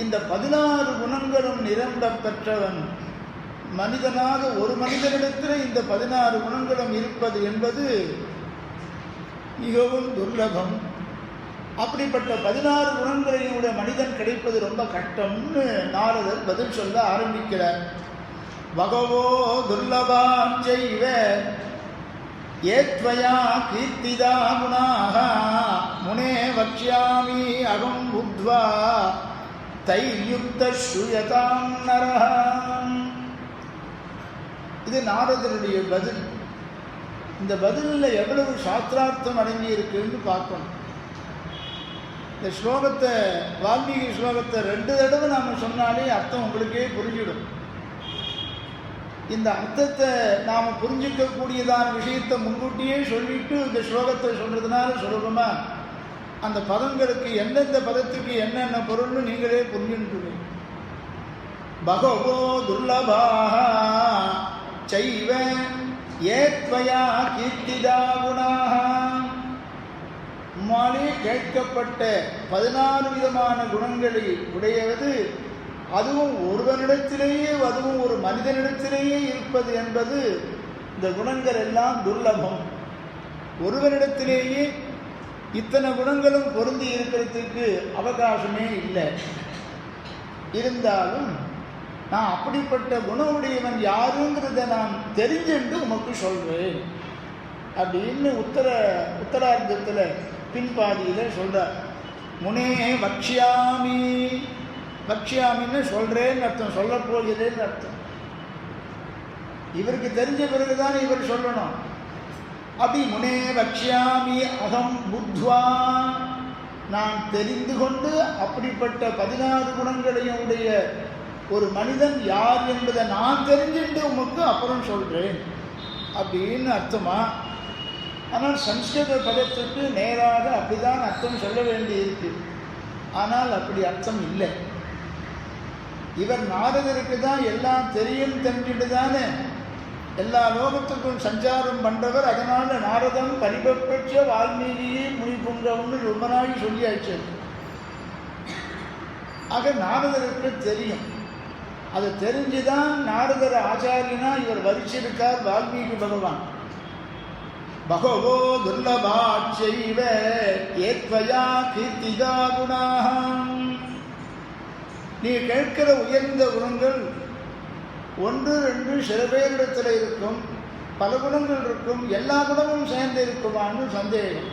இந்த 16 குணங்களும் நிரம்ப பெற்றவன் மனிதனாக ஒரு மனிதனிடத்தில் இந்த 16 குணங்களும் இருப்பது என்பது மிகவும் துர்லபம். அப்படிப்பட்ட 16 குணங்களையுடைய மனிதன் கிடைப்பது ரொம்ப கஷ்டம்னு நாரதர் பதில் சொல்ல ஆரம்பிக்கிறார். பகவோ துர்லபாம் செய்வ ஏத்வயா கீர்த்திதா குணாஹ முனே வக்ஷ்யாமி அகம் புத்வா தையுக்த ஸ்ரூயதாம் நரஹ. இது நாரதருடைய பதில். இந்த பதிலில் எவ்வளவு சாஸ்திரார்த்தம் அடங்கி இருக்குன்னு பார்க்கணும். இந்த ஸ்லோகத்தை, வால்மீகி ஸ்லோகத்தை 2 தடவை நாம் சொன்னாலே அர்த்தம் உங்களுக்கே புரிஞ்சிடும். இந்த அர்த்தத்தை நாம் புரிஞ்சிக்கக்கூடியதான விஷயத்தை முன்கூட்டியே சொல்லிட்டு இந்த ஸ்லோகத்தை சொல்றதுனால சுலபமா அந்த பதங்களுக்கு எந்தெந்த பதத்துக்கு என்னென்ன பொருள்னு நீங்களே புரிஞ்சுட்டு. பகவோ துர்லபாஹ சைவ ஏத்வயா கீர்த்திதா குணாஹ. உம்மாலே கேட்கப்பட்ட 16 விதமான குணங்களை உடையது, அதுவும் ஒருவனிடத்திலேயே, அதுவும் ஒரு மனிதனிடத்திலேயே இருப்பது என்பது, இந்த குணங்கள் எல்லாம் துர்லபம். ஒருவனிடத்திலேயே இத்தனை குணங்களும் பொருந்தி இருக்கிறதுக்கு அவகாசமே இல்லை. இருந்தாலும் நான் அப்படிப்பட்ட குணமுடையவன் யாருங்கிறத நான் தெரிஞ்சுட்டு உமக்கு சொல்றேன் அப்படின்னு உத்தரார்த்தத்தில் பின்பாதியில் சொல்றார். முனே வக்ஷ்யாமி, வக்ஷ்யாமின்னு சொல்றேன்னு அர்த்தம், சொல்ல போகிறேன்னு அர்த்தம். இவருக்கு தெரிஞ்ச பிறகுதான் இவர் சொல்லணும். அப்படி முனே வக்ஷ்யாமி அகம் புத்வா, நான் தெரிந்து கொண்டு அப்படிப்பட்ட 16 குணங்களையும் உடைய ஒரு மனிதன் யார் என்பதை நான் தெரிஞ்சுட்டு உமக்கு அப்புறம் சொல்றேன் அப்படின்னு அர்த்தமா. ஆனால் சம்ஸ்கிருத பதத்துக்கு நேராக அப்படிதான் அர்த்தம் சொல்ல வேண்டியிருக்கு. ஆனால் அப்படி அர்த்தம் இல்லை. இவர் நாரதருக்கு தான் எல்லாம் தெரியும் தெரிஞ்சுட்டு தானே எல்லா லோகத்துக்கும் சஞ்சாரம் பண்றவர். அதனால நாரதம் பரிபட்ச வால்மீகியை முனிபுங்கம்னு ரொம்ப நாள் சொல்லியாச்சு. ஆக நாரதருக்கு தெரியும். அது தெரிஞ்சுதான் நாரதர் ஆச்சாரியனா இவர் வரிச்சிருக்கார் வால்மீகி பகவான். பகவோ துர்லபாச்சைவ ஏத்வயா கீர்த்திதா குணாஹம். நீ கேட்கிற உயர்ந்த குணங்கள் 1 2 சில பேரிடத்தில் இருக்கும், பல குணங்கள் இருக்கும், எல்லா குணமும் சேர்ந்து இருக்குமான்னு சந்தேகம்.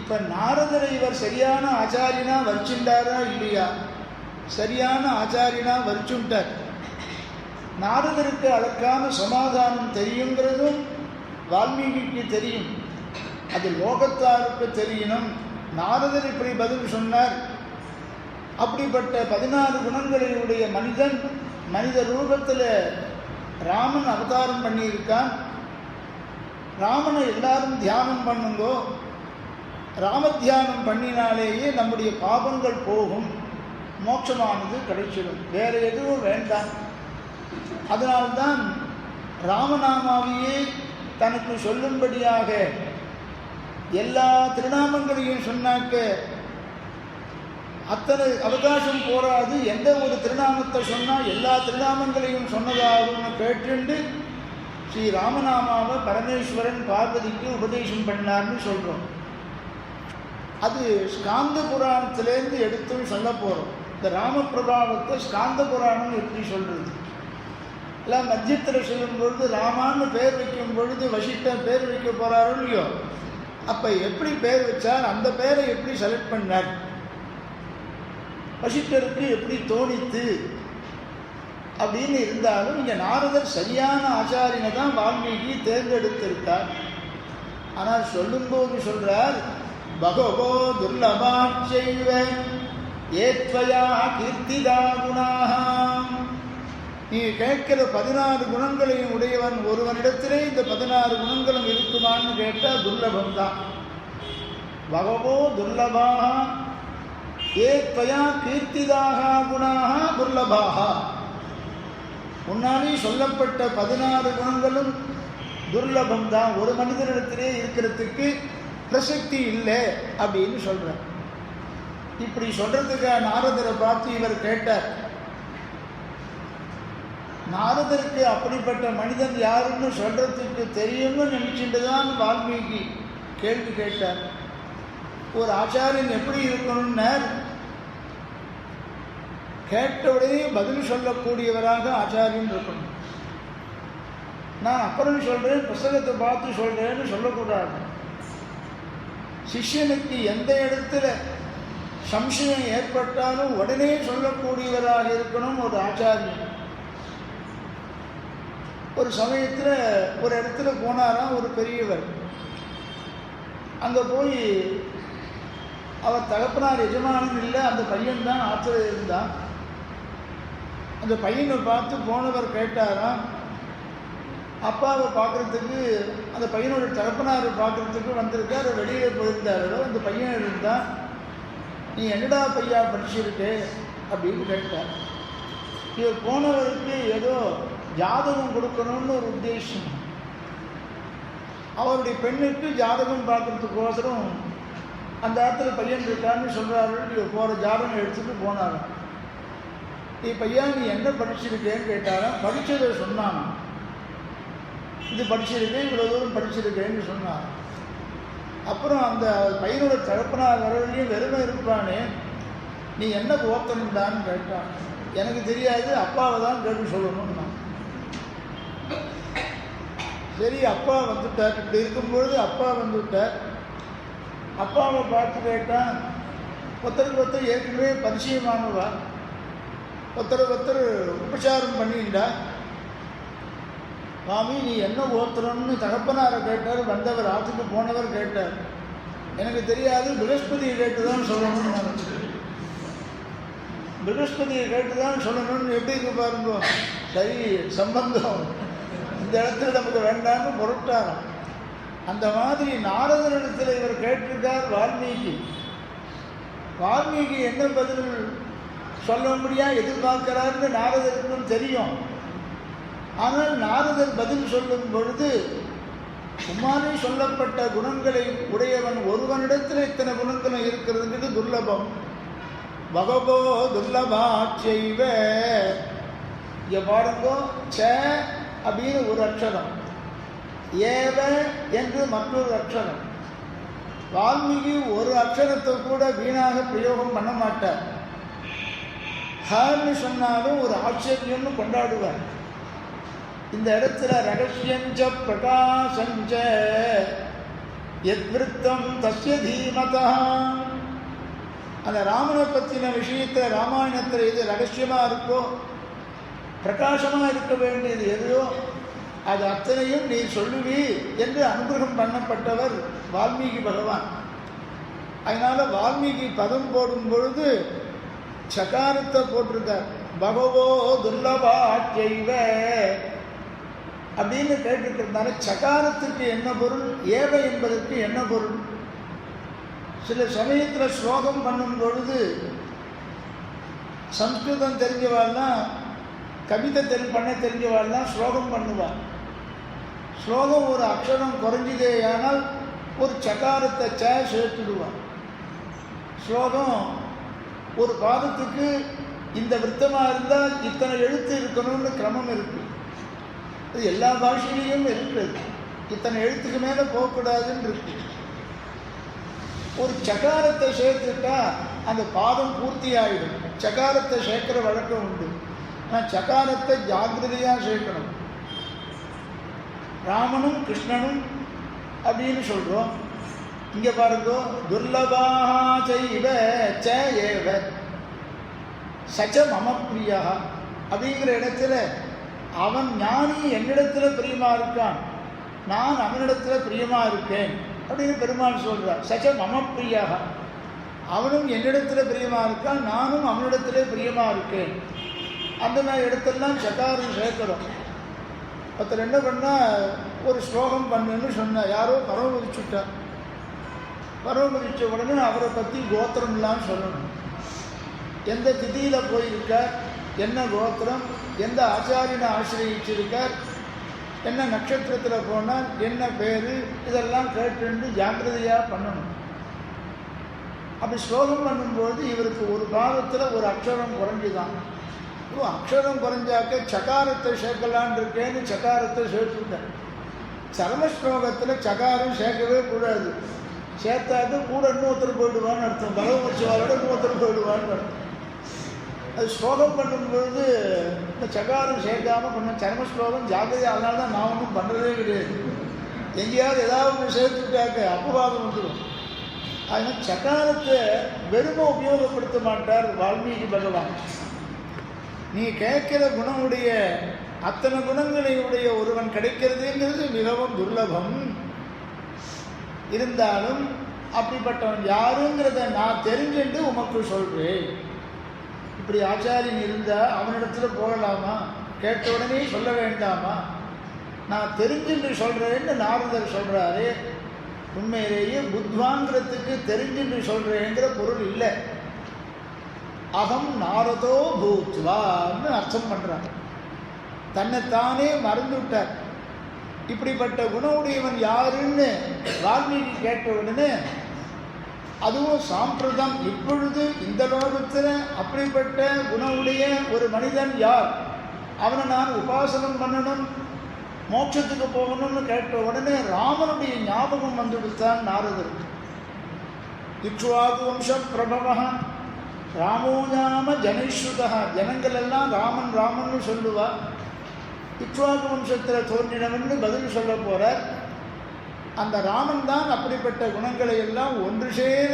இப்ப நாரதரை இவர் சரியான ஆச்சாரியனா வரிச்சுட்டாரா இல்லையா? சரியான ஆச்சாரியனா வரிச்சுட்டார். நாரதருக்கு அதற்கான சமாதானம் தெரியுங்கிறதும் வால்மீகிக்கு தெரியும். அது லோகத்தாருக்கு தெரியணும். நாரதர் இப்படி பதில் சொன்னார். அப்படிப்பட்ட 16 குணங்களுடைய மனிதன் மனித ரூபத்தில் ராமன் அவதாரம் பண்ணியிருக்கான். ராமனை எல்லாரும் தியானம் பண்ணுங்கோ. ராம தியானம் பண்ணினாலேயே நம்முடைய பாபங்கள் போகும், மோட்சமானது கிடைச்சிடும், வேற எதுவும் வேண்டாம். அதனால்தான் ராமநாமாவையே தனக்கு சொல்லும்படியாக எல்லா திருநாமங்களையும் சொன்னாக்க அத்தனை அவகாசம் போராது. எந்த ஒரு திருநாமத்தை சொன்னால் எல்லா திருநாமங்களையும் சொன்னதாகும்னு கேட்டுண்டு ஸ்ரீ ராமநாமாவை பரமேஸ்வரன் பார்வதிக்கு உபதேசம் பண்ணார்னு சொல்கிறோம். அது ஸ்காந்த புராணத்திலேருந்து எடுத்தும் சொல்ல போகிறோம். இந்த ராம பிரபாவத்தை ஸ்காந்த புராணம் எப்படி சொல்கிறது? எல்லாம் மத்தியத்தில் சொல்லும் பொழுது ராமான்னு பேர் வைக்கும் பொழுது வசிஷ்டர் பேர் வைக்க போகிறாரோ இல்லையோ, அப்போ எப்படி பேர் வச்சார், அந்த பேரை எப்படி செலக்ட் பண்ணார், வசிஷ்டருக்கு எப்படி தோணித்து அப்படின்னு இருந்தாலும் இங்கே நாரதர் சரியான ஆச்சாரியனை தான் வால்மீகி தேர்ந்தெடுத்திருக்கார். ஆனால் சொல்லும்போது சொல்றார், பகவோ துர்லபாச்சைவ ஏத்வயா கீர்த்திதா குணாஹ. நீ கேட்கிற 16 குணங்களையும் உடையவன் ஒருவனிடத்திலே இந்த 16 குணங்களும் இருக்குமான்னு கேட்டால் துர்லபம்தான். பகவோ துர்லபாக ஏ துவயா கீர்த்திதாக குணாக துர்லபாக. முன்னாடி சொல்லப்பட்ட 16 குணங்களும் துர்லபம்தான், ஒரு மனிதனிடத்திலே இருக்கிறதுக்கு பிரசக்தி இல்லை அப்படின்னு சொல்கிறார். இப்படி சொல்றதுக்காக நாரதரை பார்த்து இவர் கேட்டார். நாரதருக்கு அப்படிப்பட்ட மனிதன் யாருன்னு சொல்றதுக்கு தெரியும்னு நினைச்சுட்டு தான் வால்மீகி கேள்வி கேட்டார். ஒரு ஆச்சாரியன் எப்படி இருக்கணும்னா கேட்டவுடனே பதில் சொல்லக்கூடியவராக ஆச்சாரியன் இருக்கணும். நான் அப்புறம் சொல்றேன், புஸ்தகத்தை பார்த்து சொல்றேன்னு சொல்லக்கூடாது. சிஷ்யனுக்கு எந்த இடத்துல சம்சயம் ஏற்பட்டாலும் உடனே சொல்லக்கூடியவராக இருக்கணும் ஒரு ஆச்சாரியன். ஒரு சமயத்தில் ஒரு இடத்துல போனாராம் ஒரு பெரியவர். அங்கே போய் அவர் தகப்பனார் எஜமானன் இல்லை, அந்த பையன்தான் ஆற்றுல இருந்தான். அந்த பையனை பார்த்து போனவர் கேட்டாராம், அப்பாவை பார்க்குறதுக்கு அந்த பையனோட தகப்பனாரை பார்க்குறதுக்கு வந்திருக்கார், வெளியே போயிருந்தாரோ. அந்த பையன் இருந்தான். நீ என்னடா பையா படிச்சிருக்கே அப்படின்னு கேட்டார். இவர் போனவருக்கு ஏதோ ஜாதகம் கொடுக்கணும்னு ஒரு உத்தேசம். அவருடைய பெண்ணுக்கு ஜாதகம் பார்க்கறதுக்கோசரம் அந்த இடத்துல பையன் இருக்கான்னு சொல்கிறாரு. இவர் போகிற ஜாதகம் எடுத்துகிட்டு போனாராம். பையா நீ என்ன படிச்சிருக்கேன்னு கேட்டாராம். படித்ததை சொன்னான். இது படிச்சிருக்கேன், இவ்வளோ தூரம் படிச்சிருக்கேன்னு சொன்னான். அப்புறம் அந்த பையனோட தகப்பனார் வரவழையும் வெறுமை இருப்பானே, நீ என்ன கோத்தனுண்டான்னு கேட்டான். எனக்கு தெரியாது, அப்பாவை தான் கேட்டு சொல்லணும்னா. சரி, அப்பா வந்துட்டார். இப்படி இருக்கும்பொழுது அப்பா வந்துவிட்டார். அப்பாவை பார்த்து கேட்டான். ஒருத்தருக்கு ஒருத்தர் ஏற்கனவே பரிச்சயமானவா, ஒருத்தருக்கு ஒருத்தர் உபச்சாரம் பண்ணிண்டா. சுவாமி நீ என்ன கோத்திரம்னு தகப்பனாரை கேட்டார். வந்தவர் ஆற்றுக்கு போனவர் கேட்டார். எனக்கு தெரியாது, ப்ரகஸ்பதியை கேட்டு தான் சொல்லணும்னு நினச்சி. ப்ரகஸ்பதியை கேட்டு தான் சொல்லணும்னு எப்படி இருக்கு பாருங்க. சரி, சம்பந்தம் இந்த இடத்துல நமக்கு வேண்டாம்னு பொருட்டாராம். அந்த மாதிரி நாரதனிடத்தில் இவர் கேட்டிருக்கார் வால்மீகி. வால்மீகி என்ன பதில் சொல்ல முடியா எதிர்பார்க்கிறார்னு நாரதருக்கும் தெரியும். ஆனால் நாரதர் பதில் சொல்லும் பொழுது குமாரி சொல்லப்பட்ட குணங்களை உடையவன் ஒருவனிடத்தில் இத்தனை குணங்களும் இருக்கிறதுங்கிறது துர்லபம். பகவோ துர்லபா செய்வ. இங்கே பாருங்கோ, ச அப்படின்னு ஒரு அக்ஷரம், ஏவ என்று மற்றொரு அக்ஷரம். வால்மீகி ஒரு அக்ஷரத்தை கூட வீணாக பிரயோகம் பண்ண மாட்டார். ஹன்னு சொன்னாலும் ஒரு ஆச்சரியம்னு கொண்டாடுவார். இந்த இடத்துல ரகசியஞ்ச பிரகாசஞ்ச யத்விருத்தம் தஸ்ய தீமதா. அந்த ராமனை பற்றின விஷயத்தை ராமாயணத்தில் எது ரகசியமாக இருக்கோ, பிரகாசமாக இருக்க வேண்டியது எதையோ அது அத்தனையும் நீ சொல்லுவி என்று அனுகிரகம் பண்ணப்பட்டவர் வால்மீகி பகவான். அதனால வால்மீகி பதம் போடும் பொழுது சகாரத்தை போட்டிருக்கார். பகவோ துர்லபா செய்வ அப்படின்னு கேட்டுக்கிறதுனால சகாரத்துக்கு என்ன பொருள், ஏவ என்பதற்கு என்ன பொருள். சில சமயத்தில் ஸ்லோகம் பண்ணும் பொழுது சம்ஸ்கிருதம் தெரிஞ்சவாள்லாம், கவிதை பண்ண தெரிஞ்சவாள்லாம் ஸ்லோகம் பண்ணுவாள். ஸ்லோகம் ஒரு அக்ஷரம் குறைஞ்சதே ஆனால் ஒரு சகாரத்தை சேர்த்துடுவாள். ஸ்லோகம் ஒரு பாதத்துக்கு இந்த விருத்தமாக இருந்தால் இத்தனை எழுத்து இருக்கணும்னு கிரமம் இருக்குது. அது எல்லா பாஷையிலையும் இருக்கிறது. இத்தனை எழுத்துக்கு மேலே போகக்கூடாதுன்னு இருக்கு. ஒரு சகாரத்தை சேர்த்துட்டா அந்த பாதம் பூர்த்தி ஆகிடும். சகாரத்தை சேர்க்கிற வழக்கம் உண்டு. ஆனால் சகாரத்தை ஜாக்கிரதையாக சேர்க்கணும். ராமனும் கிருஷ்ணனும் அப்படின்னு சொல்கிறோம். இங்கே பாருங்க, துர்லபாக செய்வ ச ஏவ சச்ச மம பிரியா அப்படிங்கிற இடத்துல அவன் ஞானி என்னிடத்தில் பிரியமா இருக்கான், நான் அவனிடத்தில் பிரியமா இருக்கேன் அப்படின்னு பெருமாள் சொல்கிறார். சச்ச மம பிரியாக, அவனும் என்னிடத்தில் பிரியமா இருக்கான், நானும் அவனிடத்தில் பிரியமா இருக்கேன். அந்த மாதிரி இடத்தெல்லாம் சகாரம் சேர்க்கிறோம். ஒருத்தர் என்ன பண்ணால் ஒரு ஸ்லோகம் பண்ணுன்னு சொன்னார். யாரோ பரமபதிச்சுட்டார். பரமபதிச்ச உடனே அவரை பற்றி கோத்திரம்லாம் சொல்லணும். எந்த திதியில் போயிருக்கார், என்ன கோத்திரம், எந்த ஆச்சாரியனை ஆசிரியச்சிருக்கார், என்ன நட்சத்திரத்தில் போனால் என்ன பேர், இதெல்லாம் கேட்டு ஜாக்கிரதையாக பண்ணணும். அப்படி ஸ்லோகம் பண்ணும்போது இவருக்கு ஒரு பாகத்தில் ஒரு அக்ஷரம் குறைஞ்சுதான். அக்ஷரம் குறைஞ்சாக்க சகாரத்தை சேர்க்கலான் இருக்கேன்னு சகாரத்தை சேர்த்துட்டேன். சரமஸ்லோகத்தில் சகாரம் சேர்க்கவே கூடாது. சேர்த்தாக்க கூட இன்னொருத்தர் போயிடுவான்னு அர்த்தம். பகவத்சவாலோட இன்னொருத்தர் போயிடுவான்னு அர்த்தம். அது ஸ்லோகம் பண்ணும்பொழுது இந்த சகாரம் சேர்க்காமல் பண்ண சரமஸ்லோகம் ஜாகிரதை. அதனால தான் நான் ஒன்றும் பண்ணுறதே கிடையாது. எங்கேயாவது ஏதாவது ஒன்று சேர்த்துட்டாக்க அபவாதம் வந்துடும். அதனால் சகாரத்தை வெறுமை உபயோகப்படுத்த மாட்டார் வால்மீகி பகவான். நீ கேட்கிற குணமுடைய அத்தனை குணங்களையுடைய ஒருவன் கிடைக்கிறதுங்கிறது மிகவும் துர்லபம். இருந்தாலும் அப்படிப்பட்டவன் யாருங்கிறத நான் தெரிஞ்சுட்டு உமக்கு சொல்கிறேன். இப்படி ஆச்சாரியன் இருந்தால் அவனிடத்துல போகலாமா? கேட்ட உடனே சொல்ல வேண்டாமா? நான் தெரிஞ்சுட்டு சொல்கிறேன்னு நாரதர் சொல்கிறாரு. உண்மையிலேயே புத்வாங்கிறதுக்கு தெரிஞ்சுட்டு சொல்கிறேங்கிற பொருள் இல்லை. அகம் நாரதோ பூத்வான்னு அர்த்தம் பண்ணுறாங்க. தன்னைத்தானே மறந்து விட்டார். இப்படிப்பட்ட குணமுடையவன் யாருன்னு வால்மீகி கேட்ட உடனே, அதுவும் சாம்பிரதம், இப்பொழுது இந்த லோகத்தில் அப்படிப்பட்ட குணமுடைய ஒரு மனிதன் யார், அவனை நான் உபாசனம் பண்ணணும், மோட்சத்துக்கு போகணும்னு கேட்ட உடனே ராமனுடைய ஞாபகம் வந்து விடுத்தான் நாரதருக்கு. இக்ஷ்வாகு வம்ச பிரபவ ராமோஞாம ஜனைஸ்ருதா. ஜனங்கள் எல்லாம் ராமன் ராமன்னு சொல்லுவா. இக்ஷ்வாகு வம்சத்தில் தோன்றினவன்னு பதில் சொல்ல போகிறார். அந்த ராமன் தான் அப்படிப்பட்ட குணங்களை எல்லாம் ஒன்று சேர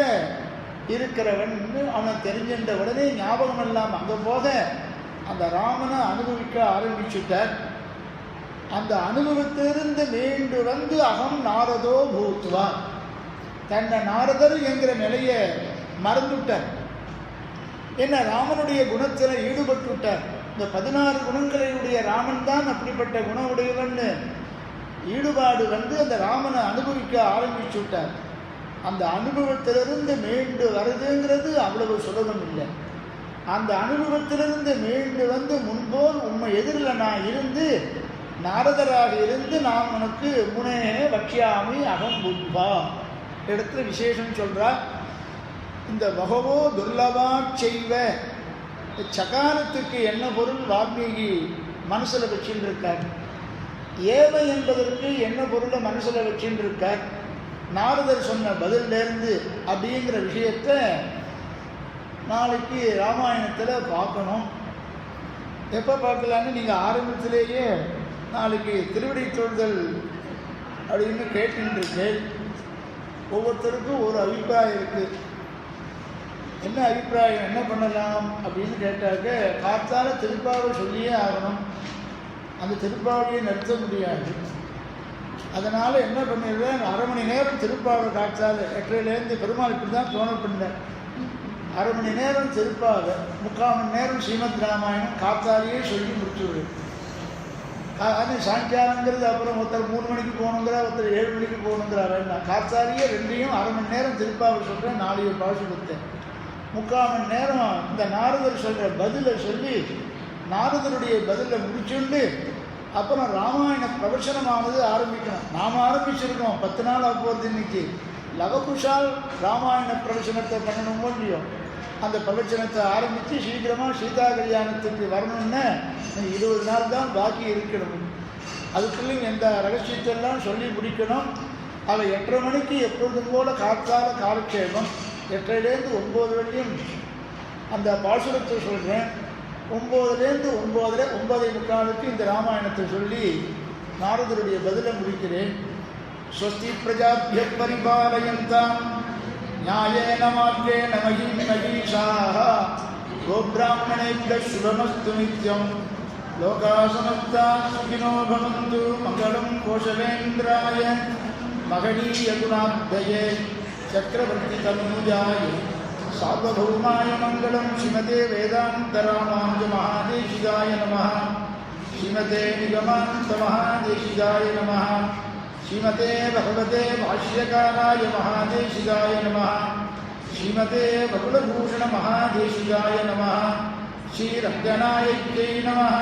இருக்கிறவன் அவனை தெரிஞ்சின்ற உடனே ஞாபகம் எல்லாம் அங்கே போக அந்த ராமனை அனுபவிக்க ஆரம்பிச்சுட்டார். அந்த அனுபவத்திலிருந்து மீண்டு வந்து அகம் நாரதோ பூத்வான், தன்னை நாரதர் என்கிற நிலையை மறந்துவிட்டார். என்ன ராமனுடைய குணத்தில் ஈடுபட்டுவிட்டார். இந்த 16 குணங்களுடைய ராமன் தான் அப்படிப்பட்ட குணம் உடையவன் ஈடுபாடு வந்து அந்த ராமனை அனுபவிக்க ஆரம்பிச்சு விட்டார். அந்த அனுபவத்திலிருந்து மீண்டு வருதுங்கிறது அவ்வளவு சுலபம் இல்லை. அந்த அனுபவத்திலிருந்து மீண்டு வந்து முன்போல் உண்மை எதிரில் நான் இருந்து நாரதராக இருந்து நான் உனக்கு முனே வக்ஷாமி அகம் புத்வா இடத்துல விசேஷம் சொல்கிறார். இந்த பகவோ துர்லபா செய்வ சகாரத்துக்கு என்ன பொருள் வால்மீகி மனசில் வச்சுட்டு இருக்கார். ஏவ என்பதற்கு என்ன பொருளை மனசில் வச்சுட்டு இருக்கார். நாரதர் சொன்ன பதிலிருந்து அப்படிங்கிற விஷயத்தை நாளைக்கு ராமாயணத்தில் பார்க்கணும். எப்போ பார்க்கலான்னு நீங்கள் ஆரம்பத்திலேயே நாளைக்கு திருவிடை தொழுதல் அப்படின்னு கேட்டுருக்கேன். ஒவ்வொருத்தருக்கும் ஒரு அபிப்பிராயம் இருக்குது. என்ன அபிப்பிராயம், என்ன பண்ணலாம் அப்படின்னு கேட்டாக்க, காத்தால திருப்பாவை சொல்லியே ஆகணும். அந்த திருப்பாவையை நிறுத்த முடியாது. அதனால் என்ன பண்ணிடுறேன், 1/2 மணி நேரம் திருப்பாவை காத்தால 8:30 பெருமாள் இப்படி தான் தோணல் பண்ணேன். 1/2 மணி நேரம் திருப்பாவை, 3/4 மணி நேரம் ஸ்ரீமத் ராமாயணம் காத்தாலேயே சொல்லி முடிச்சுவிடுவேன். அது சாயங்காலங்கிறது அப்புறம் ஒருத்தர் 3 மணிக்கு போகணுங்கிறா, ஒருத்தர் 7 மணிக்கு போகணுங்கிறா. வேண்டாம், காத்தாலேயே 2யும் 1/2 மணி நேரம் திருப்பாவை சொல்கிறேன். 4 பாஷை கொடுத்தேன். 3/4 மணி நேரம் இந்த நாரதர் சொல்கிற பதிலை சொல்லி நாரதருடைய பதிலை முடிச்சுண்டு அப்புறம் ராமாயண பிரவச்சனமானது ஆரம்பிக்கணும். நாம் ஆரம்பிச்சிருக்கோம், 10 நாள் போகிறது. இன்னைக்கு லவகுஷால் ராமாயண பிரவச்சனத்தை பண்ணணுமோ இல்லையோ, அந்த பிரவச்சனத்தை ஆரம்பித்து சீக்கிரமாக சீதா கல்யாணத்துக்கு வரணும்னு 20 நாள் தான் பாக்கி இருக்கணும். அதுக்குள்ளேயும் எந்த ரகசியத்தெல்லாம் சொல்லி முடிக்கணும். அதை 8:30 மணிக்கு எப்பொழுதும் போல காத்தால காலக்ஷேபம், 8:30லேருந்து 9 வரையும் அந்த பாசுரத்தை சொல்கிறேன். 9லேருந்து 9:45 இந்த ராமாயணத்தை சொல்லி நாரதருடைய பதிலை முடிக்கிறேன். ஸ்வஸ்தி பிரஜாப்ய பரிபாலயந்தாம் நியாயேன மார்கேண மஹீம் மஹீஷாः கோப்ராஹ்மணேभ्यः சுபமஸ்து நித்யம் லோகாः சமஸ்தாः சுகினோ பவந்து மங்களம் கோஷலேந்திராய மகனீய குணாப்தயே சக்கரவர்த்தி தனூஜாய सार्वभौमाय मंगलम श्रीमते वेदांत रामानुज महादेशिकाय नमः श्रीमते निगमान्त महादेशिकाय नमः श्रीमते भगवते भाष्यकाराय महादेशिकाय नमः श्रीमते बकुलभूषण महादेशिकाय नमः श्रीरंगनायकै नमः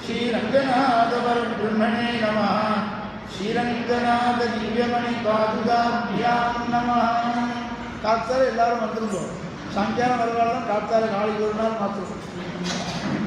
श्रीरंगनाथ परब्रह्मणे नमः श्रीरंगनाथ दिव्यमणि पादुकाभ्यां नमः காத்தால எல்லாரும் வந்துருந்தோம் சாயங்காலம் வருவாங்க காத்தால நாளைக்கு ஒரு நாள் மாத்திரம்